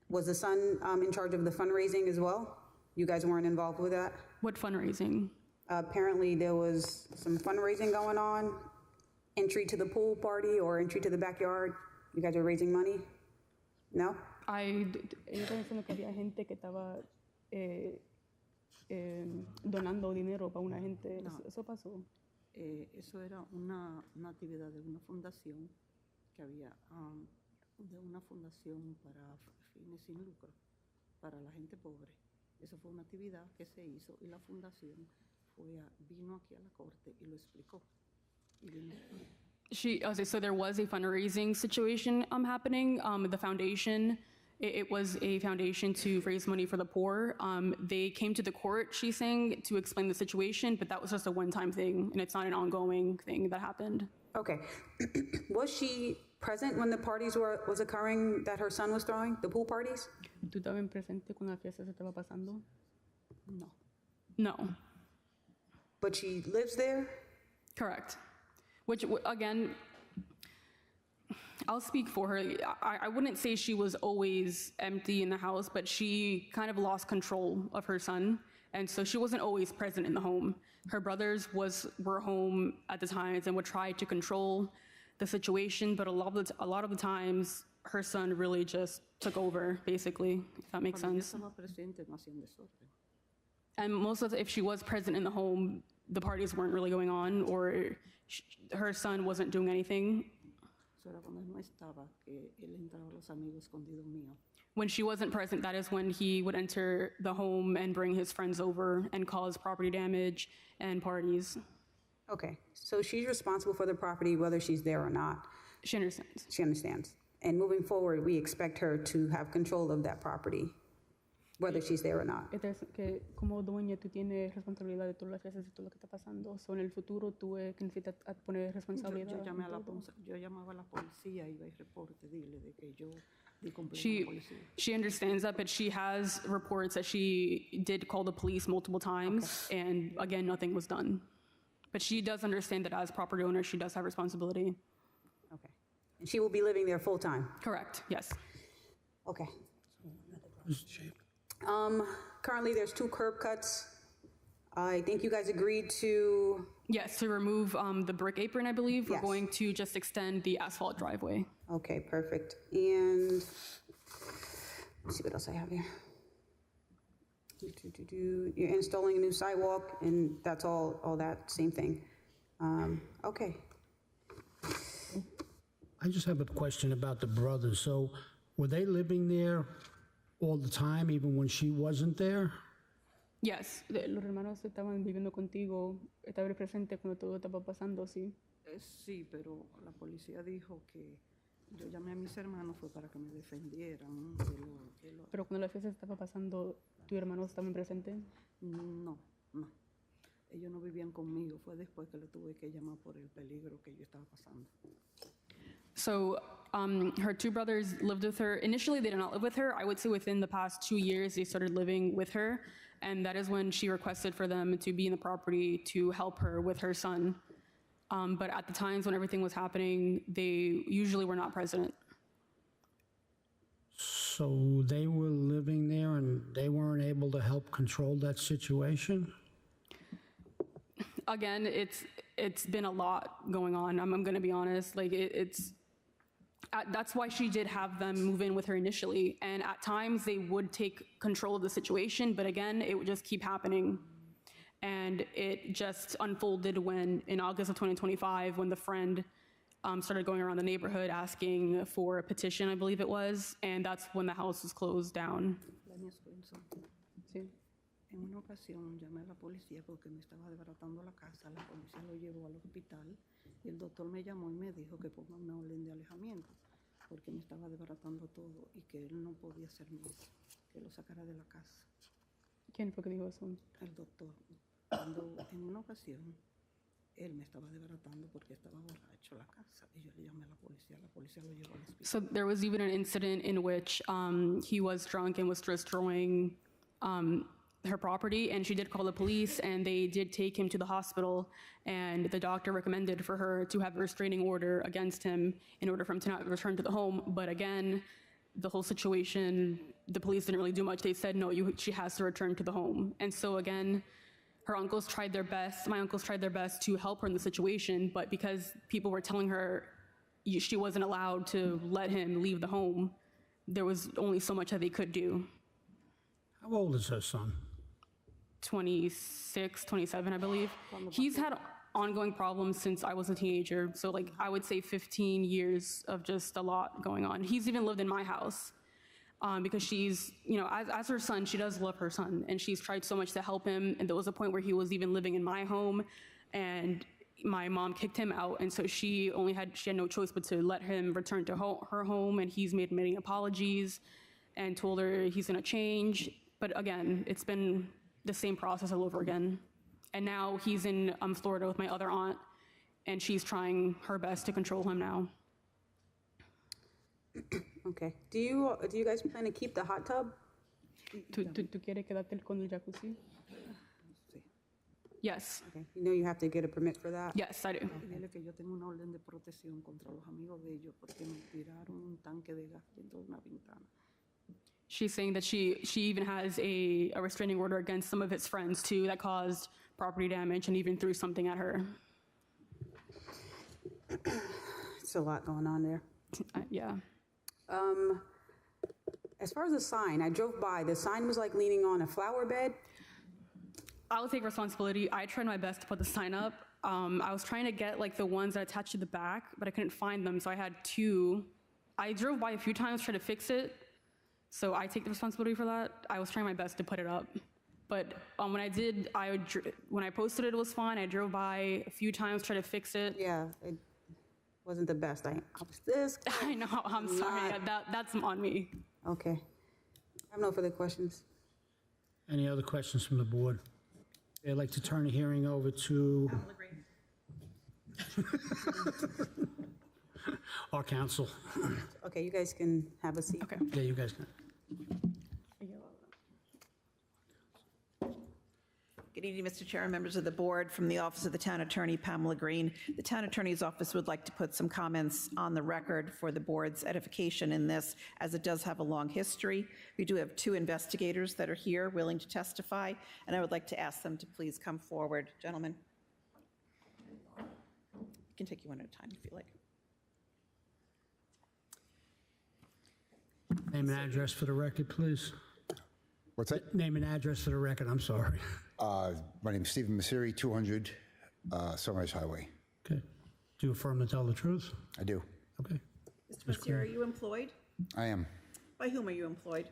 Was the son in charge of the fundraising as well? You guys weren't involved with that? What fundraising? Apparently, there was some fundraising going on, entry to the pool party or entry to the backyard. You guys were raising money? No? Ella estaba diciendo que había gente que estaba donando dinero para una gente. No. ¿Eso pasó? Eso era una actividad de una fundación que había, de una fundación para fines sin lucro, para la gente pobre. Eso fue una actividad que se hizo y la fundación vino aquí a la corte y lo explicó. Y vino. So there was a fundraising situation happening. The foundation, it was a foundation to raise money for the poor. They came to the court, she's saying, to explain the situation, but that was just a one-time thing, and it's not an ongoing thing that happened. Okay. Was she present when the parties was occurring that her son was throwing, the pool parties? ¿Tú estabas presente cuando la fiesta se estaba pasando? No. No. But she lives there? Correct. Which, again, I'll speak for her. I wouldn't say she was always empty in the house, but she kind of lost control of her son. And so she wasn't always present in the home. Her brothers were home at the times and would try to control the situation, but a lot of the times, her son really just took over, basically, if that makes Cuando ella sense. estaba presente, no hacían desorden. And most of if she was present in the home, the parties weren't really going on, or her son wasn't doing anything. Eso era cuando no estaba, que él entraba a los amigos escondidos míos. When she wasn't present, that is when he would enter the home and bring his friends over and cause property damage and parties. Okay, so she's responsible for the property whether she's there or not. She understands. She understands. And moving forward, we expect her to have control of that property, whether she's there or not. Entonces, que como dueña tú tienes responsabilidad de todas las fiestas y todo lo que está pasando. So en el futuro tú que necesitas poner responsabilidad. Yo llamaba a la policía, iba y reporte, dile de que yo di complaint a la policía. She understands that, but she has reports that she did call the police multiple times, and again, nothing was done. But she does understand that as property owner, she does have responsibility. Okay. And she will be living there full time? Correct, yes. Okay. Currently, there's 2 curb cuts. I think you guys agreed to... Yes, to remove the brick apron, I believe. We're Yes. going to just extend the asphalt driveway. Okay, perfect. And let's see what else I have here. You're installing a new sidewalk, and that's all that same thing. Okay. I just have a question about the brothers. So were they living there all the time, even when she wasn't there? Yes, los hermanos estaban viviendo contigo, estaban presentes cuando todo estaba pasando, sí. Sí, pero la policía dijo que yo llamé a mis hermanos fue para que me defendieran de lo... Pero cuando la fiesta estaba pasando, ¿tus hermanos estaban presentes? No. Ellos no vivían conmigo. Fue después que le tuve que llamar por el peligro que yo estaba pasando. So her 2 brothers lived with her. Initially, they did not live with her. I would say within the past 2 years, they started living with her. And that is when she requested for them to be in the property to help her with her son. But at the times when everything was happening, they usually were not present. So they were living there and they weren't able to help control that situation? Again, it's been a lot going on. I'm going to be honest. Like that's why she did have them move in with her initially. And at times they would take control of the situation, but again, it would just keep happening. And it just unfolded when, in August of 2025, when the friend started going around the neighborhood asking for a petition, I believe it was, and that's when the house was closed down. Sí. En una ocasión llamé a la policía porque me estaba desbaratando la casa. La policía lo llevó al hospital y el doctor me llamó y me dijo que ponga una orden de alejamiento porque me estaba desbaratando todo y que él no podía hacer más, que lo sacara de la casa. ¿Quién fue que dijo eso? El doctor. Cuando en una ocasión él me estaba desbaratando porque estaba borracho la casa y yo le llamé a la policía lo llevó al hospital. So there was even an incident in which he was drunk and was destroying her property, and she did call the police, and they did take him to the hospital, and the doctor recommended for her to have a restraining order against him in order for him to not return to the home. But again, the whole situation, the police didn't really do much. They said, no, she has to return to the home. And so again, her uncles tried their best, my uncles tried their best to help her in the situation, but because people were telling her she wasn't allowed to let him leave the home, there was only so much that they could do. How old is her son? 26, 27, I believe. He's had ongoing problems since I was a teenager. So like, I would say 15 years of just a lot going on. He's even lived in my house because she's, you know, as her son, she does love her son, and she's tried so much to help him. And there was a point where he was even living in my home, and my mom kicked him out. And so she had no choice but to let him return to her home. And he's made many apologies and told her he's gonna change. But again, it's been the same process all over again. And now he's in Florida with my other aunt, and she's trying her best to control him now. Okay. Do you guys plan to keep the hot tub? ¿Tú quieres quedarte con el jacuzzi? Yes. Okay. You know you have to get a permit for that? Yes, I do. Dile que yo tengo una orden de protección contra los amigos de ellos porque me tiraron un tanque de gas dentro de una ventana. She's saying that she even has a restraining order against some of his friends too that caused property damage and even threw something at her. It's a lot going on there. Yeah. As far as the sign, I drove by. The sign was like leaning on a flower bed. I'll take responsibility. I tried my best to put the sign up. I was trying to get like the ones that attach to the back, but I couldn't find them, so I had two. I drove by a few times trying to fix it, so I take the responsibility for that. I was trying my best to put it up, but when I did, when I posted it, it was fine. I drove by a few times trying to fix it. Yeah, it wasn't the best. I was this. I know. I'm sorry. That's on me. Okay. I have no further questions. Any other questions from the board? I'd like to turn the hearing over to our counsel. Okay, you guys can have a seat. Okay. Yeah, you guys can. Good evening, Mr. Chair and members of the board. From the Office of the Town Attorney, Pamela Green. The Town Attorney's Office would like to put some comments on the record for the board's edification in this, as it does have a long history. We do have two investigators that are here willing to testify, and I would like to ask them to please come forward. Gentlemen. I can take you one at a time if you like. Name and address for the record, please. What's that? Name and address for the record, I'm sorry. My name is Stephen Messeri, 200 Sunrise Highway. Okay. Do you affirm to tell the truth? I do. Okay. Mr. Messeri, are you employed? I am. By whom are you employed?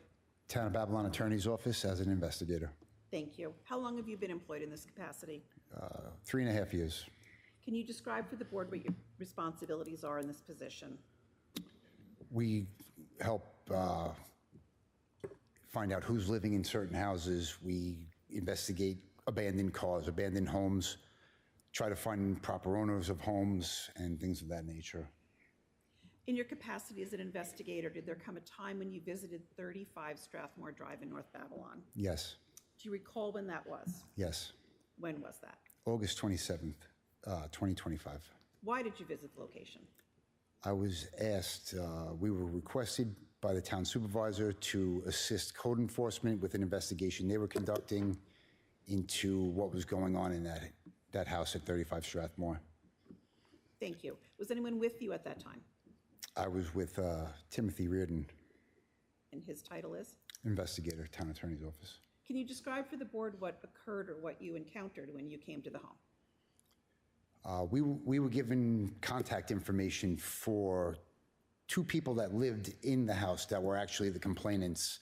Town of Babylon Attorney's Office as an investigator. Thank you. How long have you been employed in this capacity? 3.5 years. Can you describe for the board what your responsibilities are in this position? We help find out who's living in certain houses. We investigate abandoned cars, abandoned homes, try to find proper owners of homes and things of that nature. In your capacity as an investigator, did there come a time when you visited 35 Strathmore Drive in North Babylon? Yes. Do you recall when that was? Yes. When was that? August 27th, 2025. Why did you visit the location? I was asked, we were requested by the town supervisor to assist code enforcement with an investigation they were conducting into what was going on in that house at 35 Strathmore. Thank you. Was anyone with you at that time? I was with Timothy Reardon. And his title is? Investigator, Town Attorney's Office. Can you describe for the board what occurred or what you encountered when you came to the home? We were given contact information for two people that lived in the house that were actually the complainants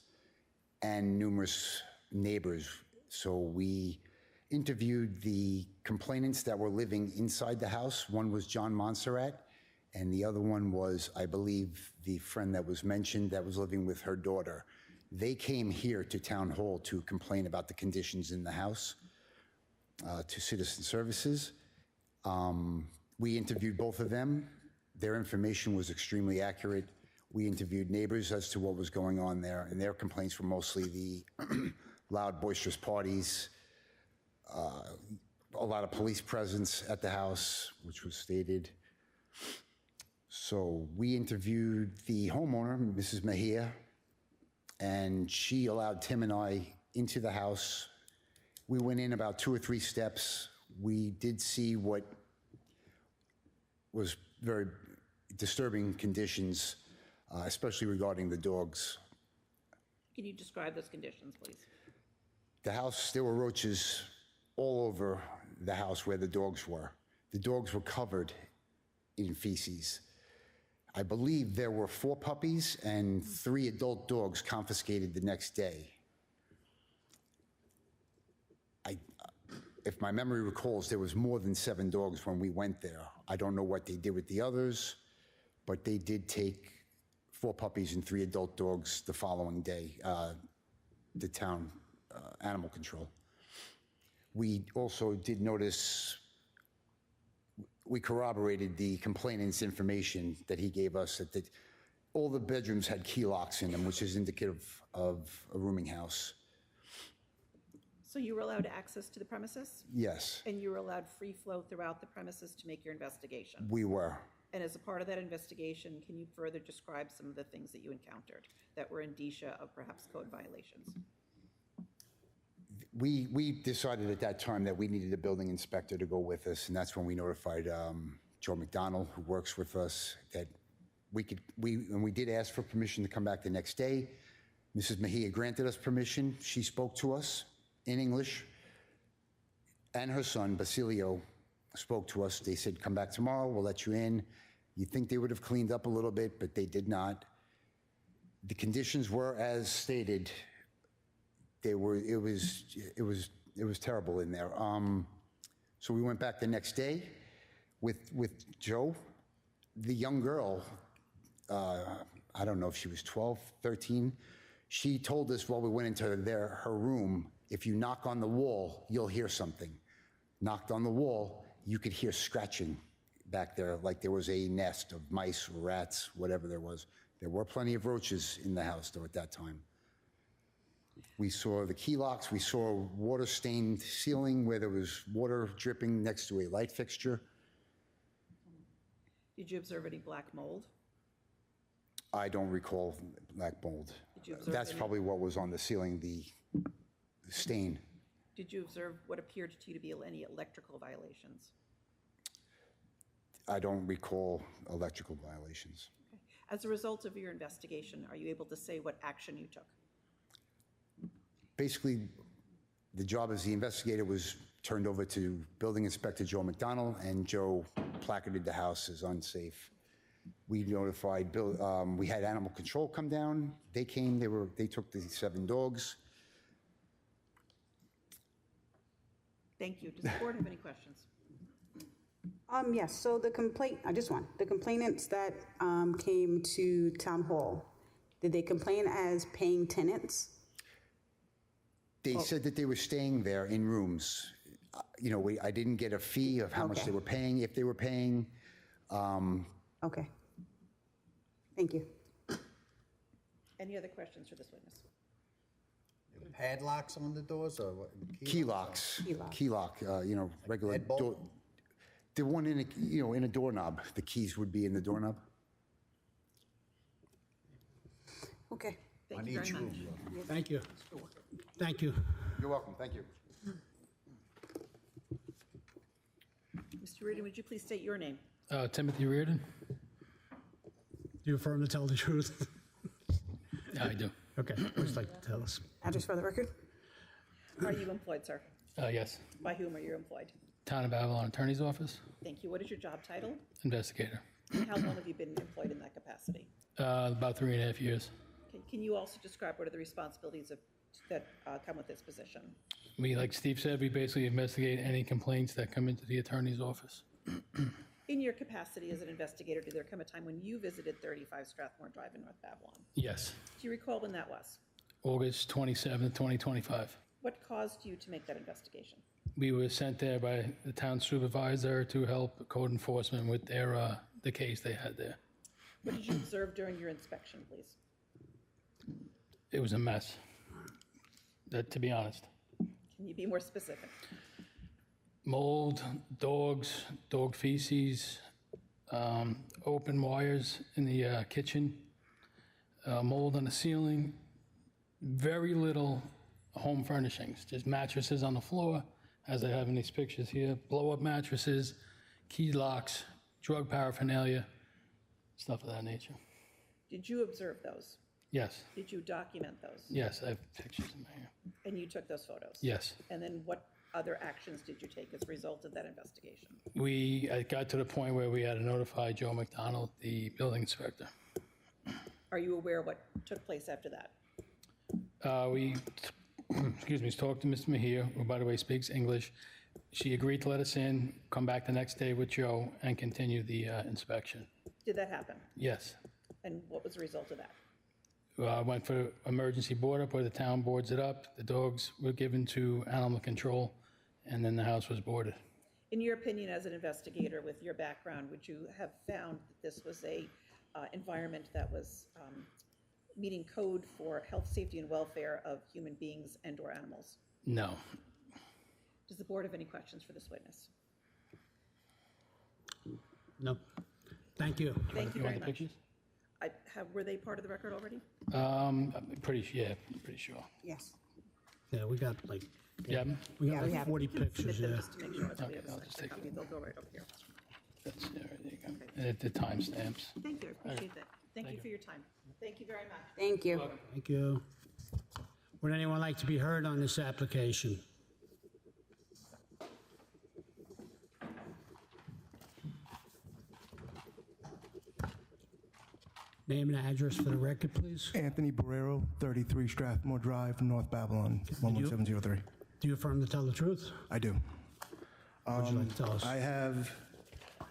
and numerous neighbors. So we interviewed the complainants that were living inside the house. One was John Montserrat, and the other one was, I believe, the friend that was mentioned that was living with her daughter. They came here to Town Hall to complain about the conditions in the house to Citizen Services. We interviewed both of them. Their information was extremely accurate. We interviewed neighbors as to what was going on there, and their complaints were mostly the loud, boisterous parties, a lot of police presence at the house, which was stated. So we interviewed the homeowner, Mrs. Mejia, and she allowed Tim and I into the house. We went in about 2 or 3 steps. We did see what was very disturbing conditions, especially regarding the dogs. Can you describe those conditions, please? The house, there were roaches all over the house where the dogs were. The dogs were covered in feces. I believe there were 4 puppies and 3 adult dogs confiscated the next day. If my memory recalls, there was more than 7 dogs when we went there. I don't know what they did with the others, but they did take 4 puppies and 3 adult dogs the following day, the town animal control. We also did notice, we corroborated the complainant's information that he gave us that all the bedrooms had key locks in them, which is indicative of a rooming house. So you were allowed access to the premises? Yes, And you were allowed free flow throughout the premises to make your investigation? we were. And as a part of that investigation, can you further describe some of the things that you encountered that were indicia of perhaps code violations? We decided at that time that we needed a building inspector to go with us, and that's when we notified Joe McDonald, who works with us, that we did ask for permission to come back the next day. Mrs. Mejia granted us permission. She spoke to us in English, and her son, Basilio, spoke to us. They said, come back tomorrow, we'll let you in. You'd think they would have cleaned up a little bit, but they did not. The conditions were as stated. It was terrible in there. So we went back the next day with Joe. The young girl, I don't know if she was 12, 13, she told us while we went into her room, if you knock on the wall, you'll hear something. Knocked on the wall, you could hear scratching back there, like there was a nest of mice or rats, whatever there was. There were plenty of roaches in the house, though, at that time. We saw the key locks. We saw water-stained ceiling where there was water dripping next to a light fixture. Did you observe any black mold? I don't recall black mold. Did you observe That's any- probably what was on the ceiling, the stain. Did you observe what appeared to you to be any electrical violations? I don't recall electrical violations. As a result of your investigation, are you able to say what action you took? Basically, the job as the investigator was turned over to Building Inspector Joe McDonald, and Joe placarded the house as unsafe. We notified we had animal control come down. They came, they took the 7 dogs. Thank you. Does the board have any questions? Yes, so the complainants that came to town hall, did they complain as paying tenants? They said that they were staying there in rooms. I didn't get a fee of how much they were paying, if they were paying. Okay. Thank you. Any other questions for this witness? Padlocks on the doors or what? Key locks. Key lock, regular Deadbolt? door. The one in a doorknob. The keys would be in the doorknob. Okay. Thank you very much. Thank you. Thank you. You're welcome. Thank you. Mr. Reardon, would you please state your name? Timothy Reardon. Do you affirm to tell the truth? Yeah, I do. Okay, just like to tell us. Address for the record? Are you employed, sir? Yes. By whom are you employed? Town of Avalon Attorney's Office, Thank you. What is your job title? investigator. And how long have you been employed in that capacity? About 3.5 years. Okay. Can you also describe what are the responsibilities that come with this position? We, like Steve said, we basically investigate any complaints that come into the attorney's office. In your capacity as an investigator, did there come a time when you visited 35 Strathmore Drive in North Babylon? Yes. Do you recall when that was? August 27th, 2025. What caused you to make that investigation? We were sent there by the town supervisor to help code enforcement with their the case they had there. What did you observe during your inspection, please? It was a mess. To be honest. Can you be more specific? Mold, dogs, dog feces, open wires in the kitchen, mold on the ceiling, very little home furnishings, just mattresses on the floor, as I have in these pictures here, blow-up mattresses, key locks, drug paraphernalia, stuff of that nature. Did you observe those? Yes, Did you document those? yes, I have pictures in my here. And you took those photos? Yes. And then what other actions did you take as a result of that investigation? I got to the point where we had to notify Joe McDonald, the building inspector. Are you aware what took place after that? We, excuse me, talked to Mr. Mahir, who by the way speaks English. She agreed to let us in, come back the next day with Joe, and continue the inspection. Did that happen? Yes. And what was the result of that? I went for emergency board up where the town boards it up. The dogs were given to animal control, and then the house was boarded. In your opinion, as an investigator with your background, would you have found that this was a environment that was meeting code for health, safety, and welfare of human beings and/or animals? No. Does the board have any questions for this witness? No. Thank you. Thank you want very the much. pictures? Were they part of the record already? I'm pretty sure. Yes. Yeah, we got like, Yeah. we got we like have. 40 Submit pictures, them yeah. just to make sure it's Okay, okay, I'll just take copy. They'll go right over here. That's, yeah, there you go. And the timestamps. Thank you, I appreciate that. Thank you for your time. Thank you very much. Thank you. Thank you. Would anyone like to be heard on this application? Name and address for the record, please. Anthony Barrero, 33 Strathmore Drive, North Babylon, 11703. Do you affirm to tell the truth? I do. What would you like to tell us? I have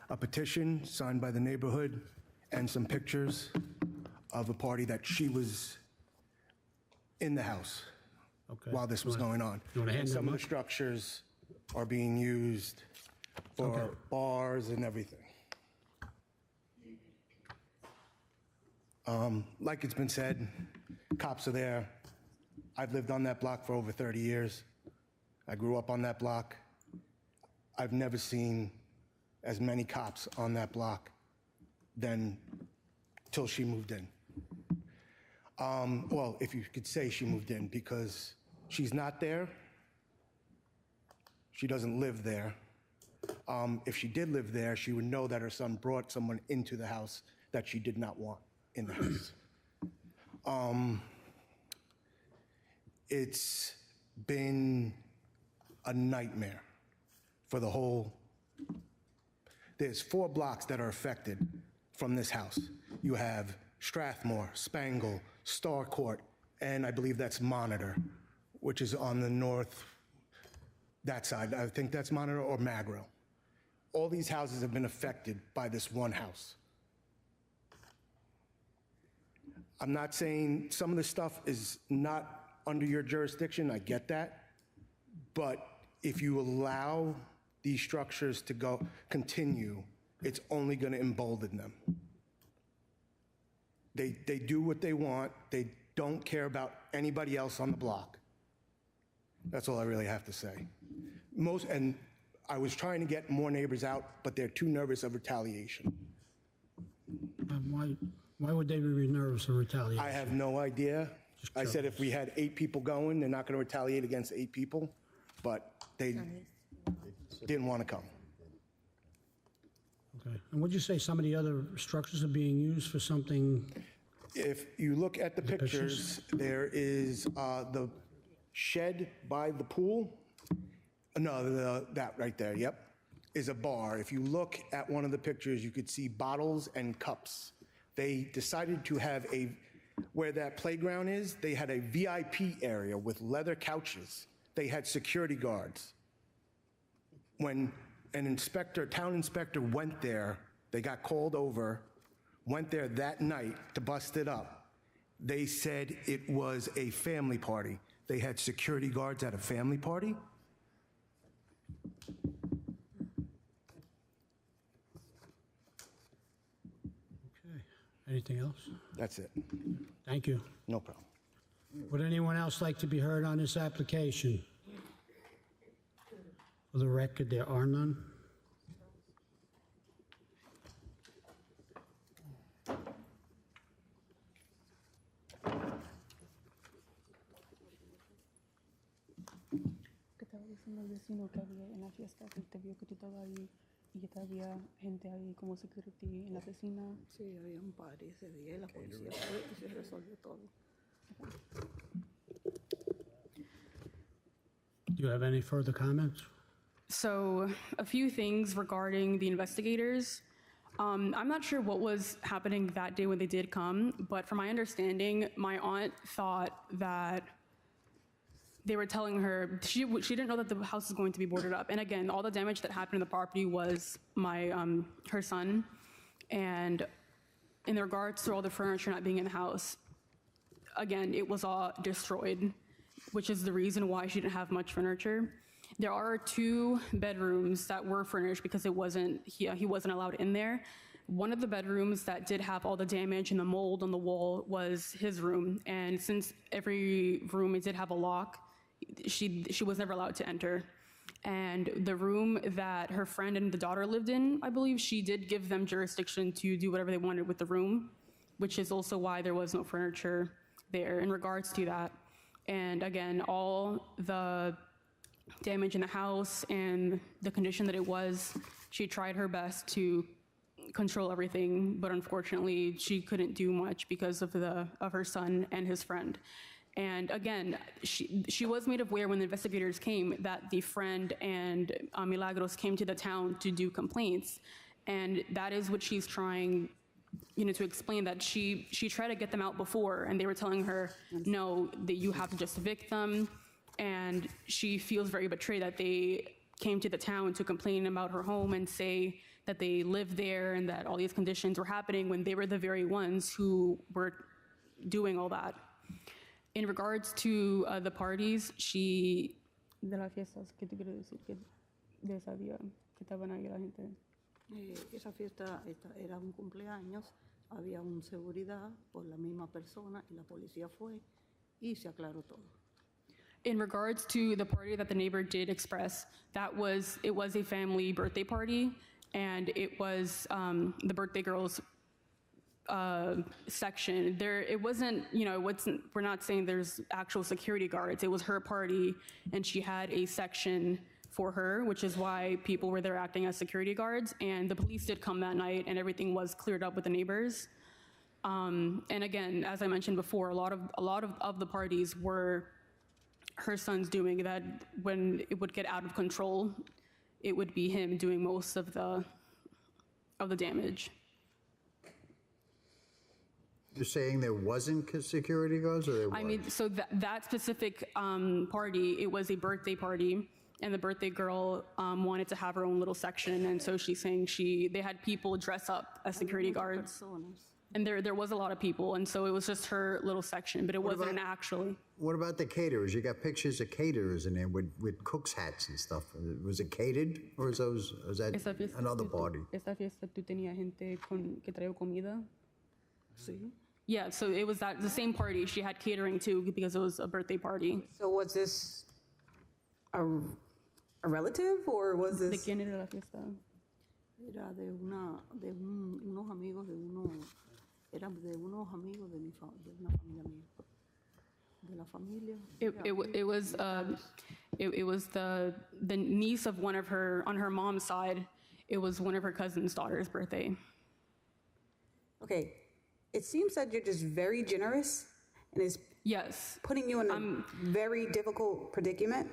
a petition signed by the neighborhood and some pictures of a party that she was in the house Okay. while this was going on. You wanna hand And some them of up? the structures are being used for Okay. bars and everything. Like it's been said, cops are there. I've lived on that block for over 30 years. I grew up on that block. I've never seen as many cops on that block than till she moved in. Well, if you could say she moved in, because she's not there. She doesn't live there. If she did live there, she would know that her son brought someone into the house that she did not want in the house. It's been a nightmare for the whole. There's 4 blocks that are affected from this house. You have Strathmore, Spangle, Star Court, and I believe that's Monitor, which is on the north, that side. I think that's Monitor or Magro. All these houses have been affected by this one house. I'm not saying some of the stuff is not under your jurisdiction, I get that. But if you allow these structures to continue, it's only going to embolden them. They do what they want. They don't care about anybody else on the block. That's all I really have to say. And I was trying to get more neighbors out, but they're too nervous of retaliation. Why would they be nervous of retaliation? I have no idea. I said if we had 8 people going, they're not going to retaliate against 8 people, but they didn't want to come. Okay. And would you say some of the other structures are being used for something? If you look at the pictures, there is the shed by the pool. No, that right there, yep, is a bar. If you look at one of the pictures, you could see bottles and cups. They decided to have where that playground is, they had a VIP area with leather couches. They had security guards. When an town inspector went there, they got called over, went there that night to bust it up. They said it was a family party. They had security guards at a family party. Anything else? That's it. Thank you. No problem. Would anyone else like to be heard on this application? For the record, there are none. Los vecinos que había en la fiesta, que te vio que tú estabas ahí y que había gente ahí como security en la piscina. Sí, había un party ese día y la policía fue y se resolvió todo. Do you have any further comments? So, a few things regarding the investigators. I'm not sure what was happening that day when they did come, but from my understanding, my aunt thought that they were telling her she didn't know that the house was going to be boarded up. And again, all the damage that happened in the property was her son. And in regards to all the furniture not being in the house, again, it was all destroyed, which is the reason why she didn't have much furniture. There are 2 bedrooms that were furnished because he wasn't allowed in there. One of the bedrooms that did have all the damage and the mold on the wall was his room. And since every room it did have a lock, she was never allowed to enter. And the room that her friend and the daughter lived in, I believe, she did give them jurisdiction to do whatever they wanted with the room, which is also why there was no furniture there in regards to that. And again, all the damage in the house and the condition that it was, she tried her best to control everything, but unfortunately she couldn't do much because of her son and his friend. And again, she was made aware when the investigators came that the friend and Milagros came to the town to do complaints, and that is what she's trying, to explain, that she tried to get them out before, and they were telling her, no, that you have to just evict them. And she feels very betrayed that they came to the town to complain about her home and say that they lived there and that all these conditions were happening when they were the very ones who were doing all that. In regards to the parties, she... De las fiestas, ¿qué te quiero decir? Que de esa día que estaban ahí la gente. Esa fiesta era un cumpleaños, había un seguridad por la misma persona y la policía fue y se aclaró todo. In regards to the party that the neighbor did express, it was a family birthday party, and it was the birthday girl's section. It wasn't, we're not saying there's actual security guards. It was her party, and she had a section for her, which is why people were there acting as security guards. And the police did come that night, and everything was cleared up with the neighbors. And again, as I mentioned before, a lot of the parties were her son's doing, that when it would get out of control, it would be him doing most of the damage. You're saying there wasn't security guards, or there was? I mean, so that specific party, it was a birthday party, and the birthday girl wanted to have her own little section, and so she's saying they had people dress up as security guards. And there was a lot of people, and so it was just her little section, but it wasn't actually. What about the caterers? You got pictures of caterers in there with cooks' hats and stuff. Was it catered, or is that another party? Esta fiesta tú tenías gente que traía comida. Sí. Yeah, so it was the same party. She had catering too because it was a birthday party. So was this a relative, or was this? ¿De quién era la fiesta? Era de unos amigos de unos amigos de una familia mía. De la familia. It was the niece of one of her, on her mom's side. It was one of her cousin's daughter's birthday. Okay, it seems that you're just very generous, and is putting you in a very difficult predicament.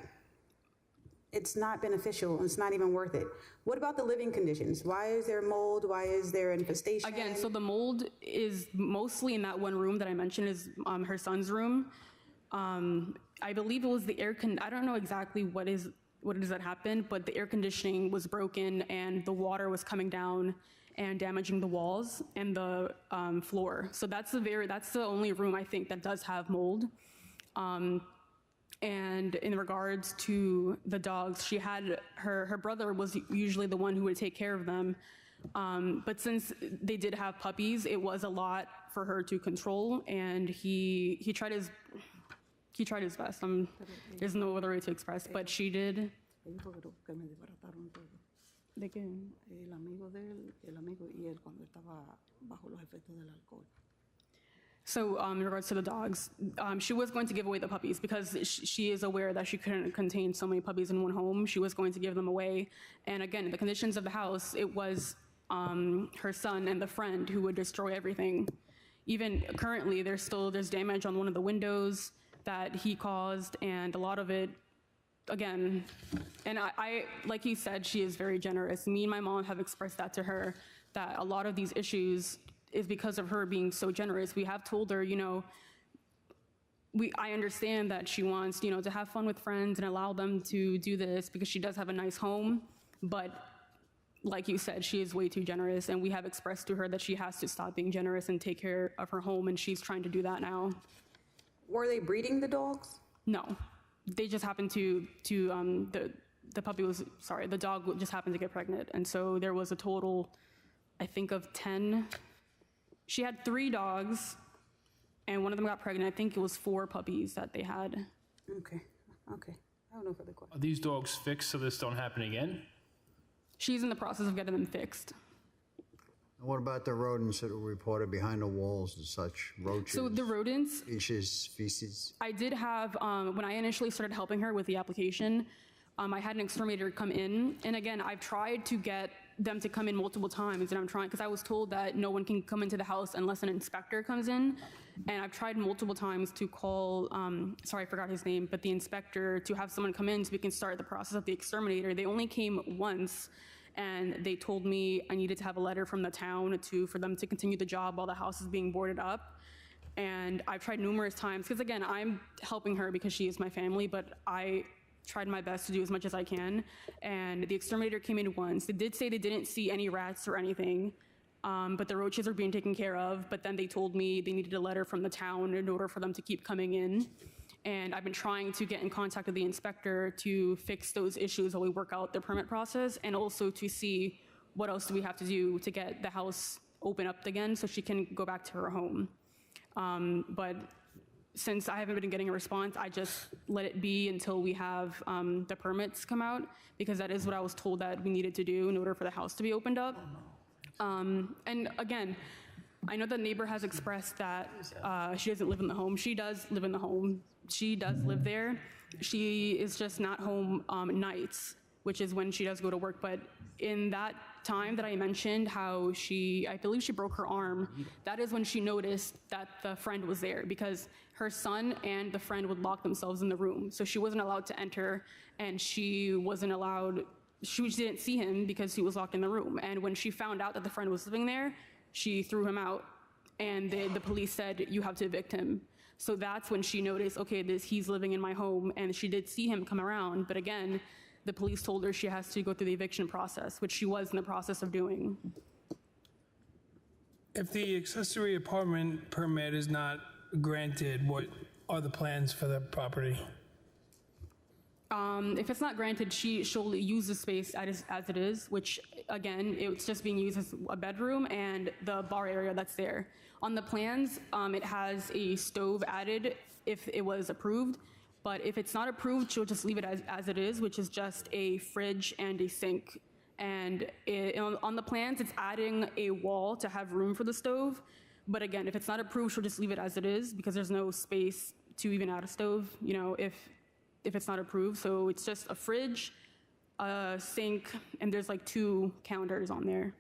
It's not beneficial. It's not even worth it. What about the living conditions? Why is there mold? Why is there infestation? Again, so the mold is mostly in that one room that I mentioned, is her son's room. I believe it was the I don't know exactly what it is that happened, but the air conditioning was broken and the water was coming down and damaging the walls and the floor. So that's the only room I think that does have mold. And in regards to the dogs, she had her brother was usually the one who would take care of them. But since they did have puppies, it was a lot for her to control, and he tried his best. There's no other way to express, but she did. ¿De qué? El amigo y él cuando estaba bajo los efectos del alcohol. So in regards to the dogs, she was going to give away the puppies because she is aware that she couldn't contain so many puppies in one home. She was going to give them away. And again, the conditions of the house, it was her son and the friend who would destroy everything. Even currently, there's damage on one of the windows that he caused, and a lot of it, again, and I like you said, she is very generous. Me and my mom have expressed that to her, that a lot of these issues is because of her being so generous. We have told her, I understand that she wants, to have fun with friends and allow them to do this because she does have a nice home, but like you said, she is way too generous, and we have expressed to her that she has to stop being generous and take care of her home, and she's trying to do that now. Were they breeding the dogs? No, they just happened to the dog just happened to get pregnant, and so there was a total, I think, of 10. She had 3 dogs, and one of them got pregnant. I think it was 4 puppies that they had. Okay. I don't know further questions. Are these dogs fixed so this don't happen again? She's in the process of getting them fixed. What about the rodents that were reported behind the walls and such? Roaches? So the rodents, feces? I did have, when I initially started helping her with the application, I had an exterminator come in. And again, I've tried to get them to come in multiple times, and I'm trying, because I was told that no one can come into the house unless an inspector comes in. And I've tried multiple times to call, sorry, I forgot his name, but the inspector, to have someone come in so we can start the process of the exterminator. They only came once, and they told me I needed to have a letter from the town for them to continue the job while the house is being boarded up. And I've tried numerous times, because again, I'm helping her because she is my family, but I tried my best to do as much as I can. And the exterminator came in once. They did say they didn't see any rats or anything, but the roaches are being taken care of. But then they told me they needed a letter from the town in order for them to keep coming in. And I've been trying to get in contact with the inspector to fix those issues while we work out the permit process, and also to see what else do we have to do to get the house open up again so she can go back to her home. But since I haven't been getting a response, I just let it be until we have the permits come out, because that is what I was told that we needed to do in order for the house to be opened up. And again, I know the neighbor has expressed that she doesn't live in the home. She does live in the home. She does live there. She is just not home nights, which is when she does go to work. But in that time that I mentioned how I believe she broke her arm, that is when she noticed that the friend was there, because her son and the friend would lock themselves in the room. So she wasn't allowed to enter, and she didn't see him because he was locked in the room. And when she found out that the friend was living there, she threw him out, and the police said, you have to evict him. So that's when she noticed, okay, he's living in my home, and she did see him come around. But again, the police told her she has to go through the eviction process, which she was in the process of doing. If the accessory apartment permit is not granted, what are the plans for the property? If it's not granted, she'll use the space as it is, which again, it's just being used as a bedroom and the bar area that's there. On the plans, it has a stove added if it was approved, but if it's not approved, she'll just leave it as it is, which is just a fridge and a sink. And on the plans, it's adding a wall to have room for the stove. But again, if it's not approved, she'll just leave it as it is, because there's no space to even add a stove, if it's not approved. So it's just a fridge, a sink, and there's like 2 counters on there.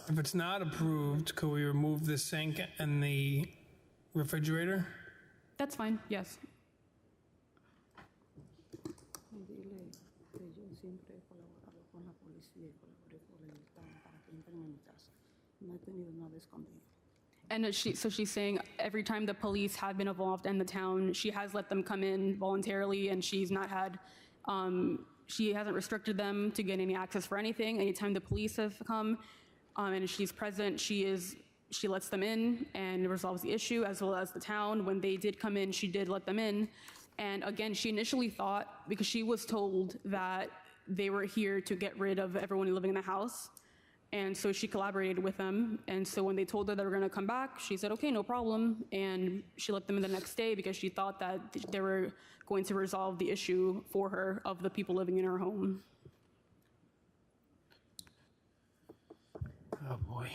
If it's not approved, could we remove the sink and the refrigerator? That's fine, yes. Dile que yo siempre he colaborado con la policía y colaboré con el Estado para que entren en mi casa. No he tenido nada escondido. And she's saying every time the police have been involved in the town, she has let them come in voluntarily, and she's not had, she hasn't restricted them to get any access for anything. Anytime the police have come and she's present, she lets them in and resolves the issue, as well as the town. When they did come in, she did let them in. And again, she initially thought, because she was told that they were here to get rid of everyone living in the house, and so she collaborated with them. And so when they told her they were going to come back, she said, okay, no problem. And she let them in the next day because she thought that they were going to resolve the issue for her of the people living in her home. Oh, boy.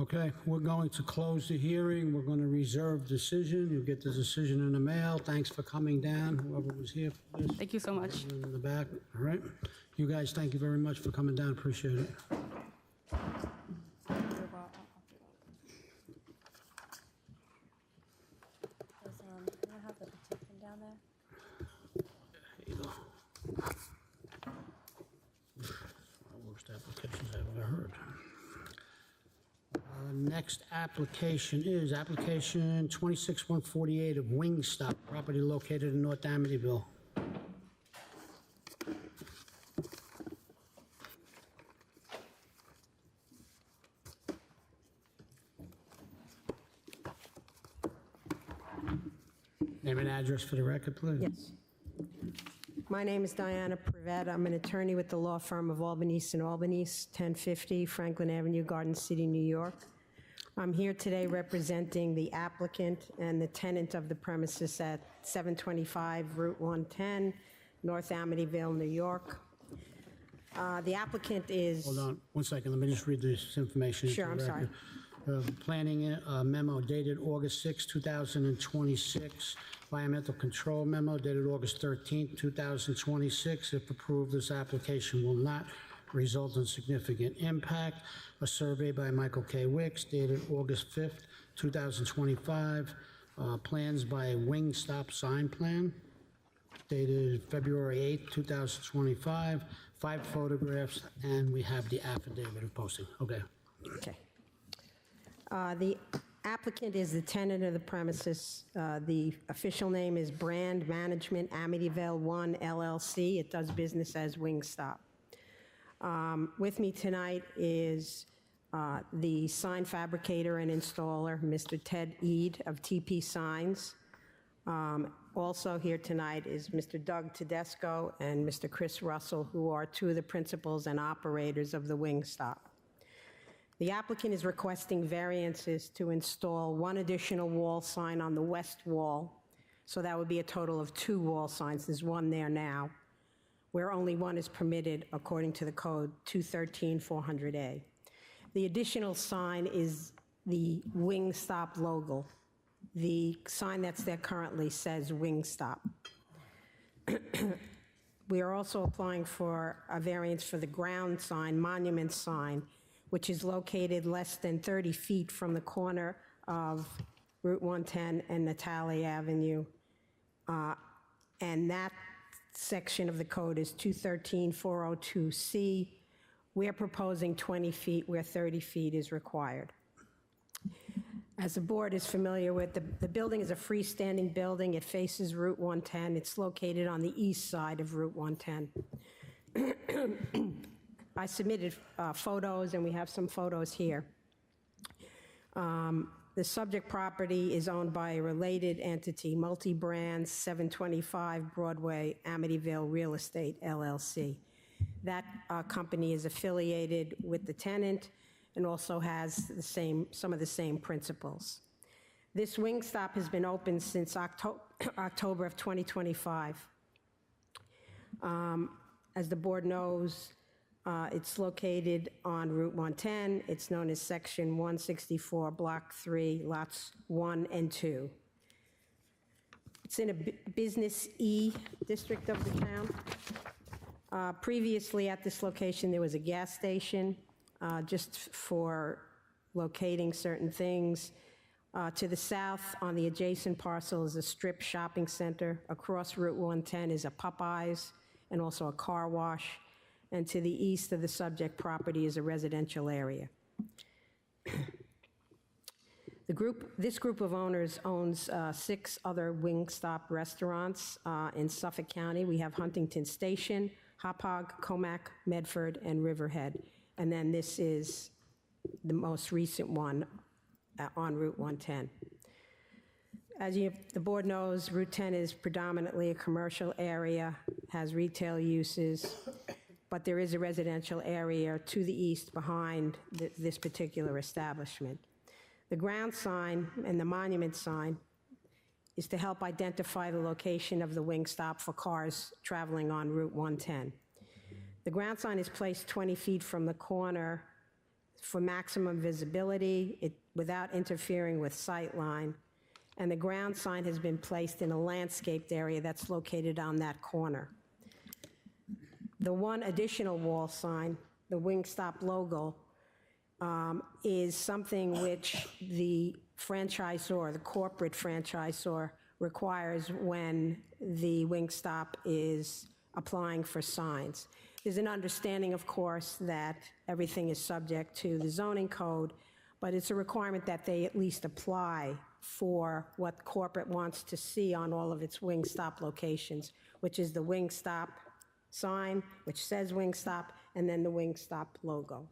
Okay, we're going to close the hearing. We're going to reserve decision. You'll get the decision in the mail. Thanks for coming down, whoever was here for this. Thank you so much. In the back, all right? You guys, thank you very much for coming down. Appreciate it. Can I have the petition down there? Here you go. Worst applications I've ever heard. Next application is application 26148 of Wingstop, property located in North Amityville. Name and address for the record, please. Yes. My name is Diana Privet. I'm an attorney with the law firm of Albanese & Albanese, 1050 Franklin Avenue, Garden City, New York. I'm here today representing the applicant and the tenant of the premises at 725 Route 110, North Amityville, New York. The applicant is... Hold on one second. Let me just read this information. Sure, I'm sorry. Planning memo dated August 6, 2026. Environmental control memo dated August 13, 2026. If approved, this application will not result in significant impact. A survey by Michael K. Wicks dated August 5th, 2025. Plans by Wingstop Sign Plan dated February 8th, 2025. 5 photographs, and we have the affidavit of posting. Okay. Okay. The applicant is the tenant of the premises. The official name is Brand Management Amityville 1 LLC. It does business as Wingstop. With me tonight is the sign fabricator and installer, Mr. Ted Eade of TP Signs. Also here tonight is Mr. Doug Tedesco and Mr. Chris Russell, who are 2 of the principals and operators of the Wingstop. The applicant is requesting variances to install 1 additional wall sign on the west wall, so that would be a total of 2 wall signs. There's 1 there now, where only 1 is permitted according to the code 213-400A. The additional sign is the Wingstop logo. The sign that's there currently says Wingstop. We are also applying for a variance for the ground sign, monument sign, which is located less than 30 feet from the corner of Route 110 and Natalie Avenue. And that section of the code is 213-402C. We're proposing 20 feet where 30 feet is required. As the board is familiar with, the building is a freestanding building. It faces Route 110. It's located on the east side of Route 110. I submitted photos, and we have some photos here. The subject property is owned by a related entity, Multi-Brands 725 Broadway, Amityville Real Estate, LLC. That company is affiliated with the tenant and also has some of the same principles. This Wingstop has been open since October of 2025. As the board knows, it's located on Route 110. It's known as Section 164, Block 3, Lots 1 and 2. It's in a Business E district of the town. Previously at this location, there was a gas station just for locating certain things. To the south, on the adjacent parcel, is a strip shopping center. Across Route 110 is a Popeyes and also a car wash. And to the east of the subject property is a residential area. This group of owners owns 6 other Wingstop restaurants in Suffolk County. We have Huntington Station, Hauppauge, Comac, Medford, and Riverhead. And then this is the most recent one on Route 110. As the board knows, Route 10 is predominantly a commercial area, has retail uses, but there is a residential area to the east behind this particular establishment. The ground sign and the monument sign is to help identify the location of the Wingstop for cars traveling on Route 110. The ground sign is placed 20 feet from the corner for maximum visibility without interfering with sight line. And the ground sign has been placed in a landscaped area that's located on that corner. The one additional wall sign, the Wingstop logo, is something which the franchisor, the corporate franchisor, requires when the Wingstop is applying for signs. There's an understanding, of course, that everything is subject to the zoning code, but it's a requirement that they at least apply for what corporate wants to see on all of its Wingstop locations, which is the Wingstop sign, which says Wingstop, and then the Wingstop logo.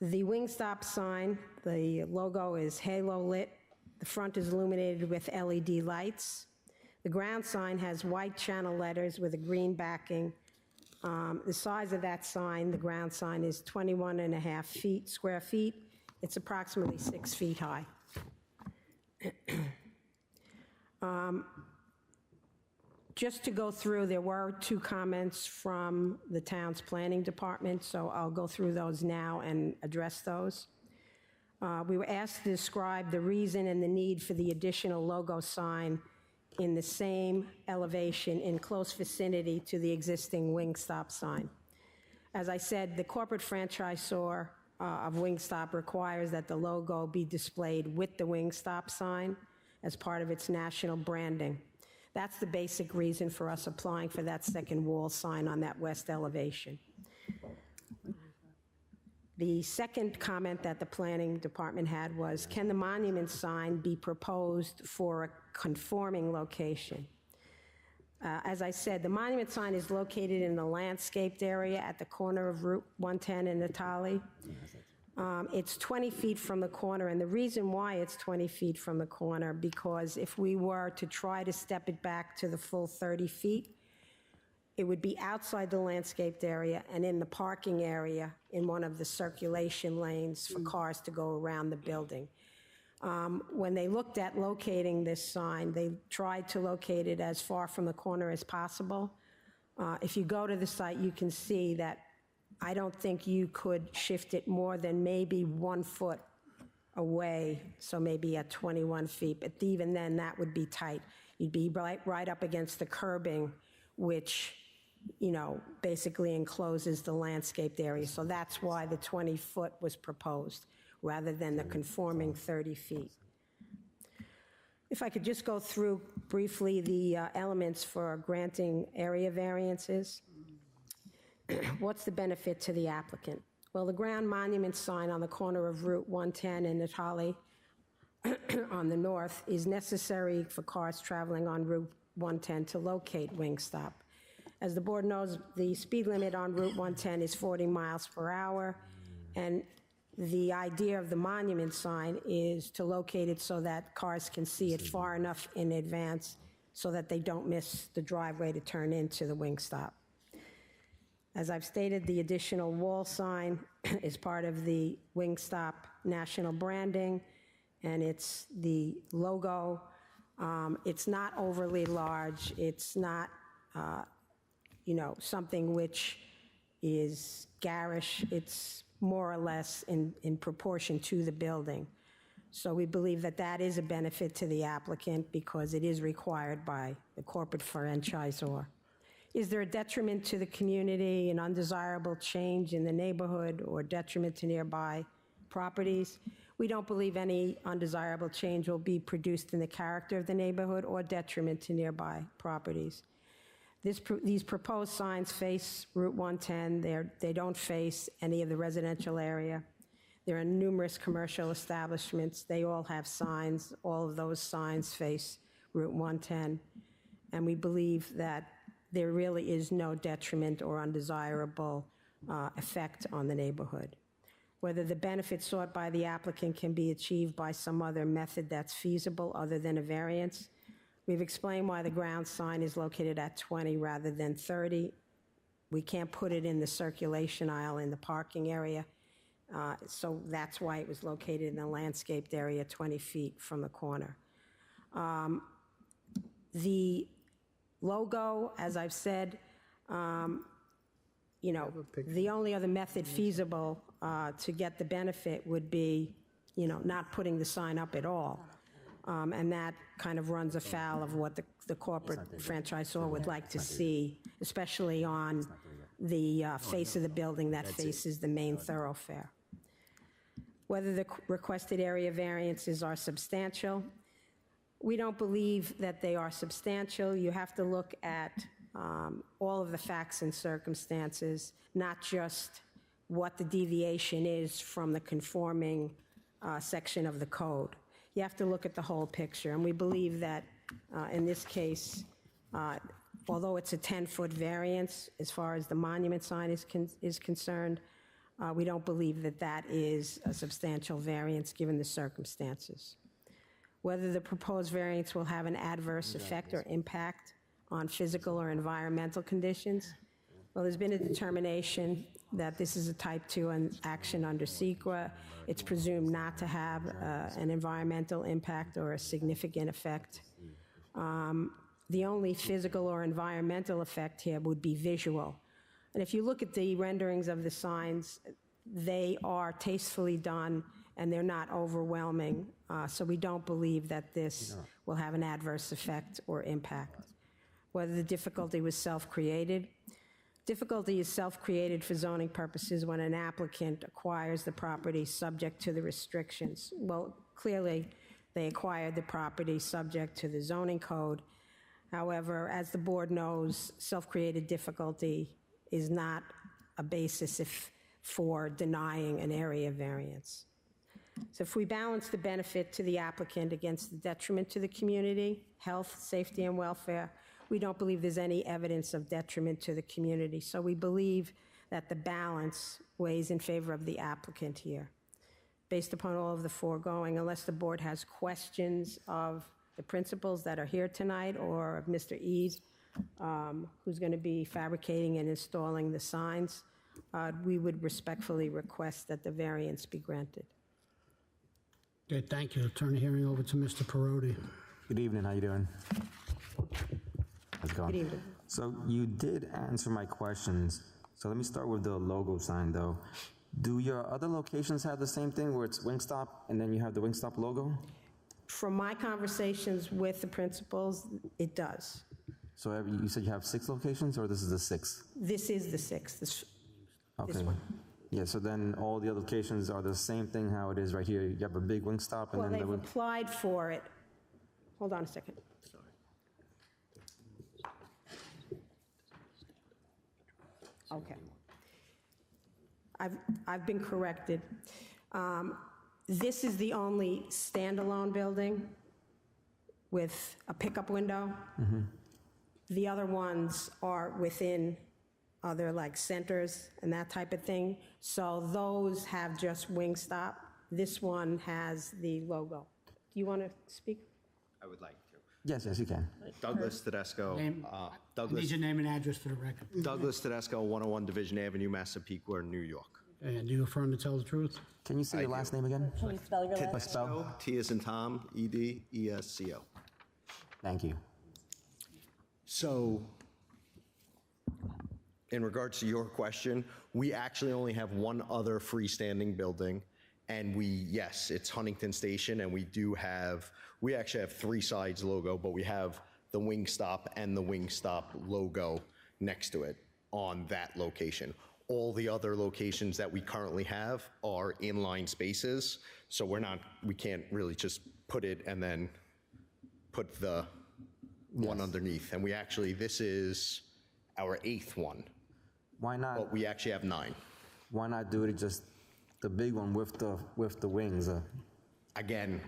The Wingstop sign, the logo is halo lit. The front is illuminated with LED lights. The ground sign has white channel letters with a green backing. The size of that sign, the ground sign, is 21.5 square feet. It's approximately 6 feet high. Just to go through, there were 2 comments from the town's planning department, so I'll go through those now and address those. We were asked to describe the reason and the need for the additional logo sign in the same elevation in close vicinity to the existing Wingstop sign. As I said, the corporate franchisor of Wingstop requires that the logo be displayed with the Wingstop sign as part of its national branding. That's the basic reason for us applying for that second wall sign on that west elevation. The second comment that the planning department had was, can the monument sign be proposed for a conforming location? As I said, the monument sign is located in the landscaped area at the corner of Route 110 in Natali. It's 20 feet from the corner, and the reason why it's 20 feet from the corner, because if we were to try to step it back to the full 30 feet, it would be outside the landscaped area and in the parking area in one of the circulation lanes for cars to go around the building. When they looked at locating this sign, they tried to locate it as far from the corner as possible. If you go to the site, you can see that I don't think you could shift it more than maybe 1 foot away, so maybe at 21 feet, but even then, that would be tight. You'd be right up against the curbing, which, you know, basically encloses the landscaped area. So that's why the 20-foot was proposed, rather than the conforming 30 feet. If I could just go through briefly the elements for granting area variances. What's the benefit to the applicant? Well, the ground monument sign on the corner of Route 110 and Natali on the north is necessary for cars traveling on Route 110 to locate Wingstop. As the board knows, the speed limit on Route 110 is 40 miles per hour, and the idea of the monument sign is to locate it so that cars can see it far enough in advance so that they don't miss the driveway to turn into the Wingstop. As I've stated, the additional wall sign is part of the Wingstop national branding, and it's the logo. It's not overly large. It's not, you know, something which is garish. It's more or less in proportion to the building. So we believe that that is a benefit to the applicant because it is required by the corporate franchisor. Is there a detriment to the community, an undesirable change in the neighborhood, or detriment to nearby properties? We don't believe any undesirable change will be produced in the character of the neighborhood or detriment to nearby properties. These proposed signs face Route 110. They don't face any of the residential area. There are numerous commercial establishments. They all have signs. All of those signs face Route 110. And we believe that there really is no detriment or undesirable effect on the neighborhood. Whether the benefit sought by the applicant can be achieved by some other method that's feasible other than a variance. We've explained why the ground sign is located at 20 rather than 30. We can't put it in the circulation aisle in the parking area, so that's why it was located in the landscaped area 20 feet from the corner. The logo, as I've said, you know, the only other method feasible to get the benefit would be, you know, not putting the sign up at all. And that kind of runs afoul of what the corporate franchisor would like to see, especially on the face of the building that faces the main thoroughfare. Whether the requested area variances are substantial, we don't believe that they are substantial. You have to look at all of the facts and circumstances, not just what the deviation is from the conforming section of the code. You have to look at the whole picture, and we believe that in this case, although it's a 10-foot variance as far as the monument sign is concerned, we don't believe that that is a substantial variance given the circumstances. Whether the proposed variance will have an adverse effect or impact on physical or environmental conditions, well, there's been a determination that this is a type 2 action under SEQA. It's presumed not to have an environmental impact or a significant effect. The only physical or environmental effect here would be visual. And if you look at the renderings of the signs, they are tastefully done and they're not overwhelming. So we don't believe that this will have an adverse effect or impact. Whether the difficulty was self-created. Difficulty is self-created for zoning purposes when an applicant acquires the property subject to the restrictions. Well, clearly, they acquired the property subject to the zoning code. However, as the board knows, self-created difficulty is not a basis for denying an area variance. So if we balance the benefit to the applicant against the detriment to the community, health, safety, and welfare, we don't believe there's any evidence of detriment to the community. So we believe that the balance weighs in favor of the applicant here. Based upon all of the foregoing, unless the board has questions of the principals that are here tonight or of Mr. Eads, who's going to be fabricating and installing the signs, we would respectfully request that the variance be granted. Okay, thank you. I'll turn the hearing over to Mr. Perotti. Good evening, how you doing? How's it going? Good evening. So you did answer my questions. So let me start with the logo sign though. Do your other locations have the same thing where it's Wingstop and then you have the Wingstop logo? From my conversations with the principals, it does. So you said you have 6 locations or this is the 6th? This is the 6th. This Okay. Yeah, so then all the other locations are the same thing how it is right here. You have a big Wingstop and Well, then they've applied for it. Hold on a second. Okay. I've been corrected. This is the only standalone building with a pickup window. The other ones are within other like centers and that type of thing. So those have just Wingstop. This one has the logo. Do you want to speak? I would like to. Yes, you can. Douglas Tedesco. Name- I need your name and address for the record. Douglas Tedesco, 101 Division Avenue, Massapequa, New York. And do you affirm to tell the truth? Can you say your last name again? Can you spell your last name? Tedesco, T as in Tom, E-D-E-S-C-O. Thank you. So, in regards to your question, we actually only have one other freestanding building. And yes, it's Huntington Station, and we actually have 3 sides logo, but we have the Wingstop and the Wingstop logo next to it on that location. All the other locations that we currently have are inline spaces, so we can't really just put it and then put the one underneath. And this is our 8th one. Why not? But we actually have 9. Why not do it just the big one with the wings? Again,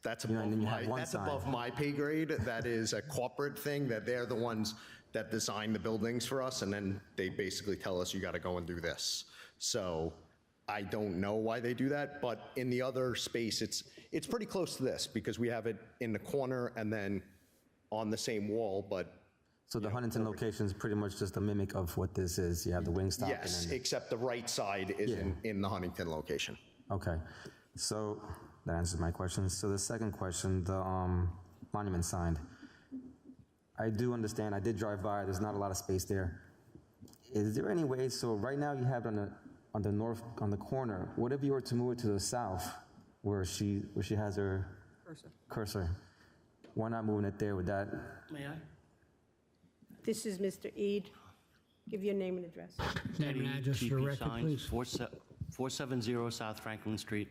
that's above my pay grade. That is a corporate thing, that they're the ones that design the buildings for us, and then they basically tell us you got to go and do this. So I don't know why they do that, but in the other space, it's pretty close to this because we have it in the corner and then on the same wall, but. So the Huntington location is pretty much just a mimic of what this is. You have the Wingstop. Yes, and then, except the right side is in the Huntington location. Okay, so that answers my question. So the second question, the monument sign. I do understand, I did drive by, there's not a lot of space there. is there any way, so right now you have it on the north, on the corner, what if you were to move it to the south, where she has her cursor? Why not moving it there with that? May I? This is Mr. Eid. Give your name and address. Name and address for the TP record, Signs, please. 470 South Franklin Street,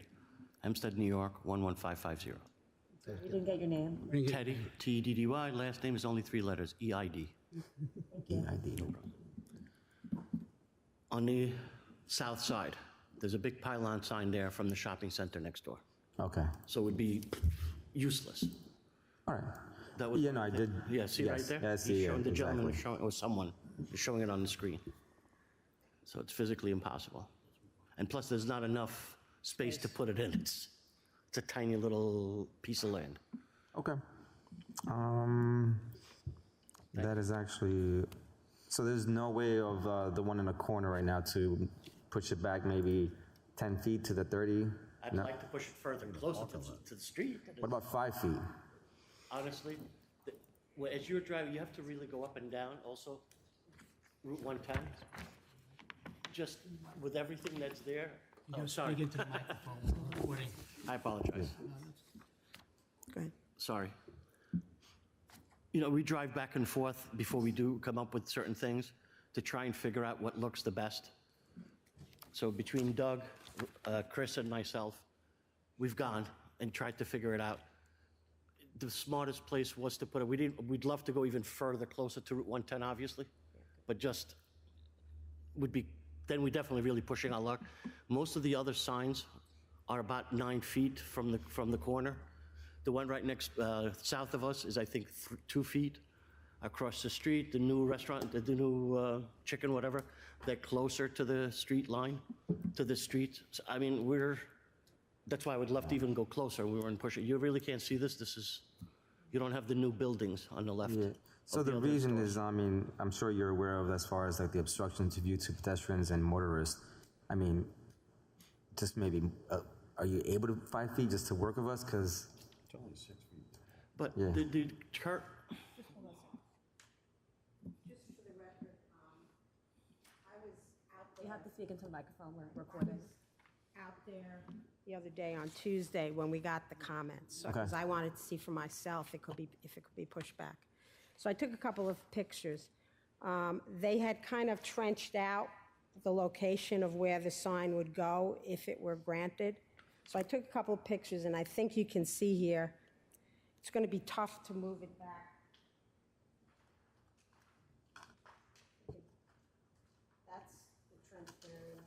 Hempstead, New York, 11550. You didn't get your name. Teddy, T-E-D-D-Y, last name is only 3 letters, E-I-D. E-I-D. On the south side, there's a big pylon sign there from the shopping center next door. Okay. So it would be useless. All right. That was Yeah, no, I did. Yeah, see right yes, there? Yeah, I He's see, showing the gentleman, exactly. is showing, or someone is showing it on the screen. So it's physically impossible. And plus, there's not enough space to put it in. It's a tiny little piece of land. Okay. That is actually, so there's no way of the one in the corner right now to push it back maybe 10 feet to the 30? I'd No? like to push it further, closer to the street. What about 5 feet? Honestly, as you're driving, you have to really go up and down also, Route 110. Just with everything that's there. Oh, sorry. Speak into the microphone. Recording. I apologize. Go ahead. Sorry. You know, we drive back and forth before we do come up with certain things to try and figure out what looks the best. So between Doug, Chris, and myself, we've gone and tried to figure it out. The smartest place was to put it, we'd love to go even further, closer to Route 110, obviously, but just would be, then we're definitely really pushing our luck. Most of the other signs are about 9 feet from the corner. The one right next, south of us is, I think, 2 feet. Across the street, the new restaurant, the new chicken, whatever, they're closer to the street line, to the street. So, I mean, that's why I would love to even go closer. We weren't pushing. You really can't see this. You don't have the new buildings on the left. Yeah. So the reason is, I mean, I'm sure you're aware of as far as like the obstruction to view to pedestrians and motorists. I mean, just maybe, are you able to 5 feet just to work with us? Because it's only 6 feet. But yeah. the chart. Just for the record, I was out there. You have to speak into the microphone. We're recording. Out there the other day on Tuesday when we got the comments. Okay. Because I wanted to see for myself if it could be pushed back. So I took a couple of pictures. They had kind of trenched out the location of where the sign would go if it were granted. So I took a couple of pictures, and I think you can see here, it's going to be tough to move it back. That's the trenched area.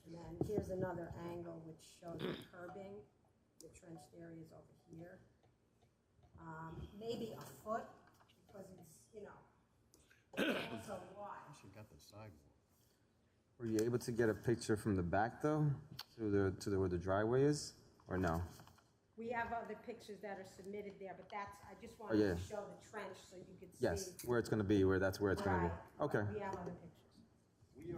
And then here's another angle which shows the curbing. The trenched area is over here. Maybe a foot, because it's, it's so wide. She got the sidewalk. Were you able to get a picture from the back though, to the where the driveway is, or no? We have other pictures that are submitted there, but I just wanted yeah. to show the trench so you could see. Yes, where it's going to be, that's where it's going to be. Okay. We have other pictures.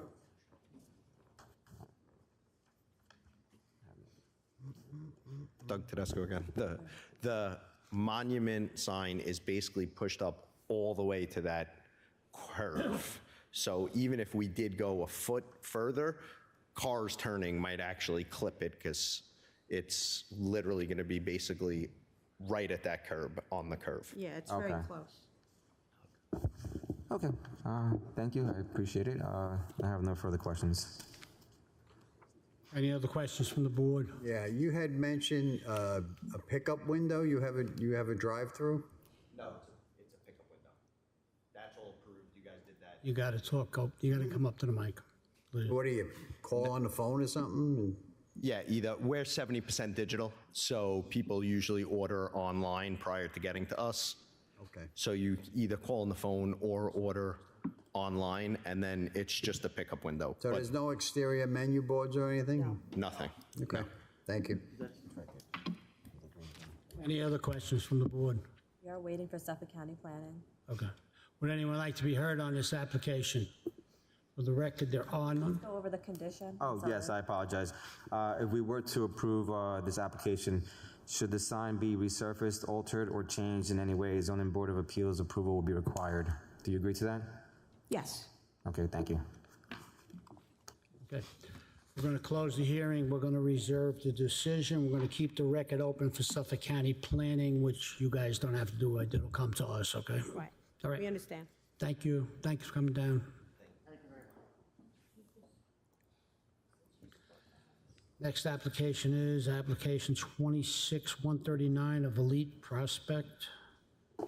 Doug Tedesco again. The monument sign is basically pushed up all the way to that curve. So even if we did go a foot further, cars turning might actually clip it because it's literally going to be basically right at that curb, on the curve. Yeah, it's very close. Okay. Thank you. I appreciate it. I have no further questions. Any other questions from the board? Yeah, you had mentioned a pickup window. You have a drive-through? No, it's a pickup window. That's all approved. You guys did that. You got to talk. You got to come up to the mic. Please. What do you call on the phone or something? Yeah, we're 70% digital, so people usually order online prior to getting to us. Okay. So you either call on the phone or order online, and then it's just a pickup window. So there's no exterior menu boards or anything? No. Nothing. Okay, thank you. Any other questions from the board? We are waiting for Suffolk County Planning. Okay. Would anyone like to be heard on this application? For the record, there are none. Go over the condition. Oh, yes, I apologize. If we were to approve this application, should the sign be resurfaced, altered, or changed in any way, Zoning Board of Appeals approval will be required. Do you agree to that? Yes. Okay, thank you. Okay. We're going to close the hearing. We're going to reserve the decision. We're going to keep the record open for Suffolk County Planning, which you guys don't have to do it. It'll come to us, okay? Right. All right. We understand. Thank you. Thanks for coming down. Next application is application 26139 of Elite Prospect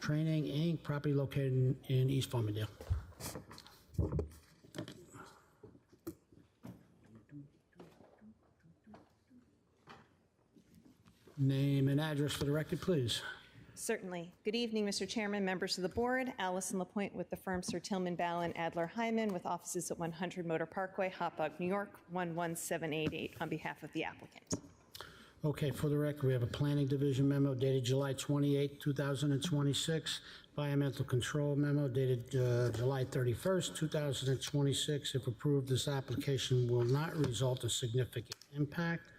Training, Inc., property located in East Farmingdale. Name and address for the record, please. Certainly. Good evening, Mr. Chairman, members of the board. Allison LaPointe with the firm Sir Tillman Ballin Adler Hyman with offices at 100 Motor Parkway, Hopog, New York, 11788 on behalf of the applicant. Okay, for the record, we have a Planning Division memo dated July 28, 2026, Environmental Control memo dated July 31st, 2026. If approved, this application will not result in significant impact.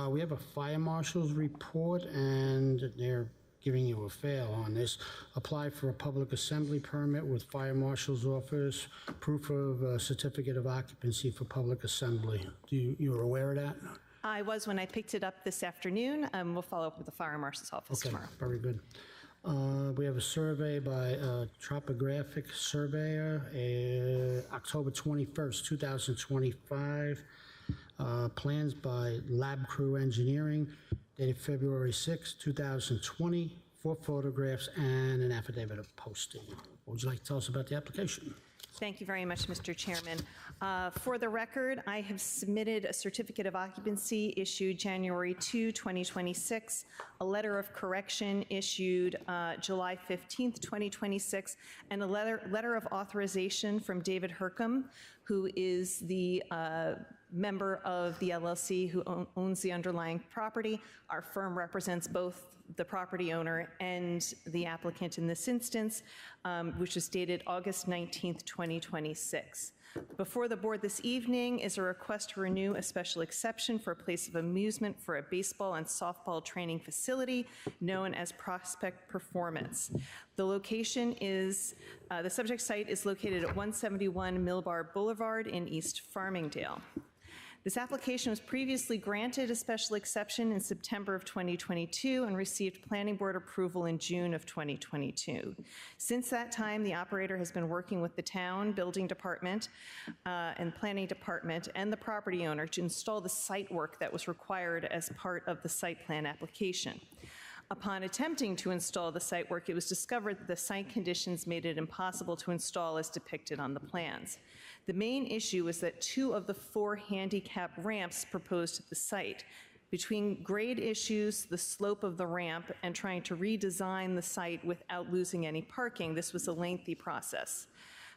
We have a fire marshal's report, and they're giving you a fail on this. Apply for a public assembly permit with fire marshal's office, proof of certificate of occupancy for public assembly. You're aware of that? I was when I picked it up this afternoon. We'll follow up with the fire marshal's office tomorrow. Very good. We have a survey by a topographic surveyor, October 21st, 2025. Plans by Lab Crew Engineering, dated February 6, 2020, 4 photographs and an affidavit of posting. What would you like to tell us about the application? Thank you very much, Mr. Chairman. For the record, I have submitted a certificate of occupancy issued January 2, 2026, a letter of correction issued July 15th, 2026, and a letter of authorization from David Hercom, who is the member of the LLC who owns the underlying property. Our firm represents both the property owner and the applicant in this instance, which is dated August 19th, 2026. Before the board this evening is a request to renew a special exception for a place of amusement for a baseball and softball training facility known as Prospect Performance. The location is, the subject site is located at 171 Millbar Boulevard in East Farmingdale. This application was previously granted a special exception in September of 2022 and received planning board approval in June of 2022. Since that time, the operator has been working with the town building department and planning department and the property owner to install the site work that was required as part of the site plan application. Upon attempting to install the site work, it was discovered that the site conditions made it impossible to install as depicted on the plans. The main issue is that 2 of the 4 handicap ramps proposed at the site. Between grade issues, the slope of the ramp, and trying to redesign the site without losing any parking, this was a lengthy process.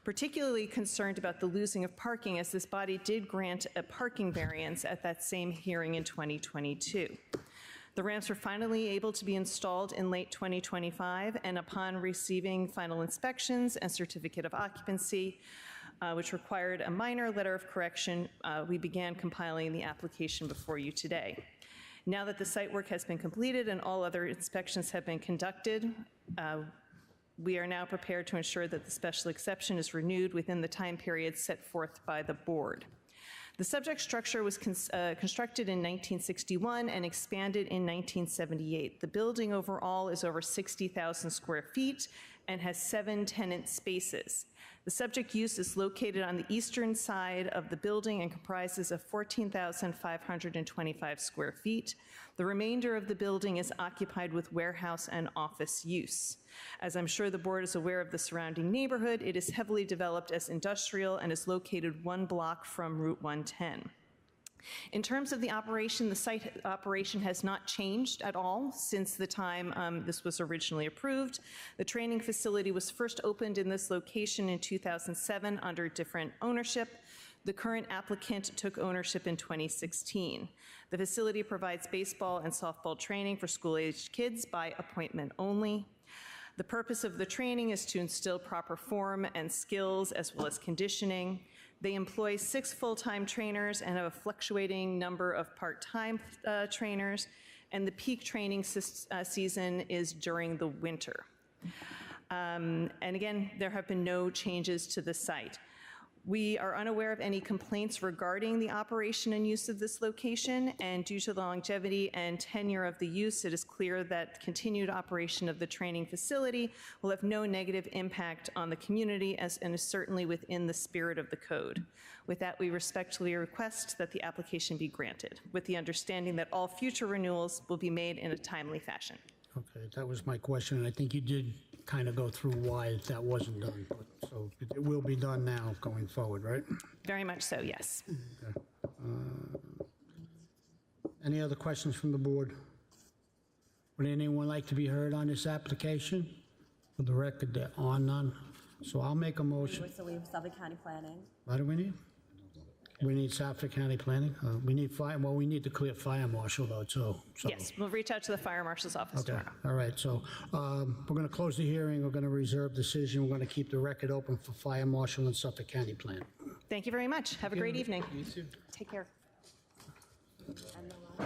Particularly concerned about the losing of parking, as this body did grant a parking variance at that same hearing in 2022. The ramps were finally able to be installed in late 2025, and upon receiving final inspections and certificate of occupancy, which required a minor letter of correction, we began compiling the application before you today. Now that the site work has been completed and all other inspections have been conducted, we are now prepared to ensure that the special exception is renewed within the time period set forth by the board. The subject structure was constructed in 1961 and expanded in 1978. The building overall is over 60,000 square feet and has 7 tenant spaces. The subject use is located on the eastern side of the building and comprises of 14,525 square feet. The remainder of the building is occupied with warehouse and office use. As I'm sure the board is aware of the surrounding neighborhood, it is heavily developed as industrial and is located 1 block from Route 110. In terms of the operation, the site operation has not changed at all since the time this was originally approved. The training facility was first opened in this location in 2007 under different ownership. The current applicant took ownership in 2016. The facility provides baseball and softball training for school-aged kids by appointment only. The purpose of the training is to instill proper form and skills as well as conditioning. They employ 6 full-time trainers and have a fluctuating number of part-time trainers, and the peak training season is during the winter. And again, there have been no changes to the site. We are unaware of any complaints regarding the operation and use of this location, and due to the longevity and tenure of the use, it is clear that continued operation of the training facility will have no negative impact on the community and is certainly within the spirit of the code. With that, we respectfully request that the application be granted, with the understanding that all future renewals will be made in a timely fashion. Okay, that was my question, and I think you did kind of go through why that wasn't done. So it will be done now going forward, right? Very much so, yes. Okay. Any other questions from the board? Would anyone like to be heard on this application? For the record, there are none. So I'll make a We motion. wish to leave Suffolk County Planning. What do we need? We need Suffolk County Planning? We need fire, well, we need to clear fire marshal though, too. So- Yes, we'll reach out to the fire marshal's office Okay, tomorrow. all right, so we're going to close the hearing, we're going to reserve decision, we're going to keep the record open for fire marshal and Suffolk County Plan. Thank you very much. Have a great evening. You too. Take care. And the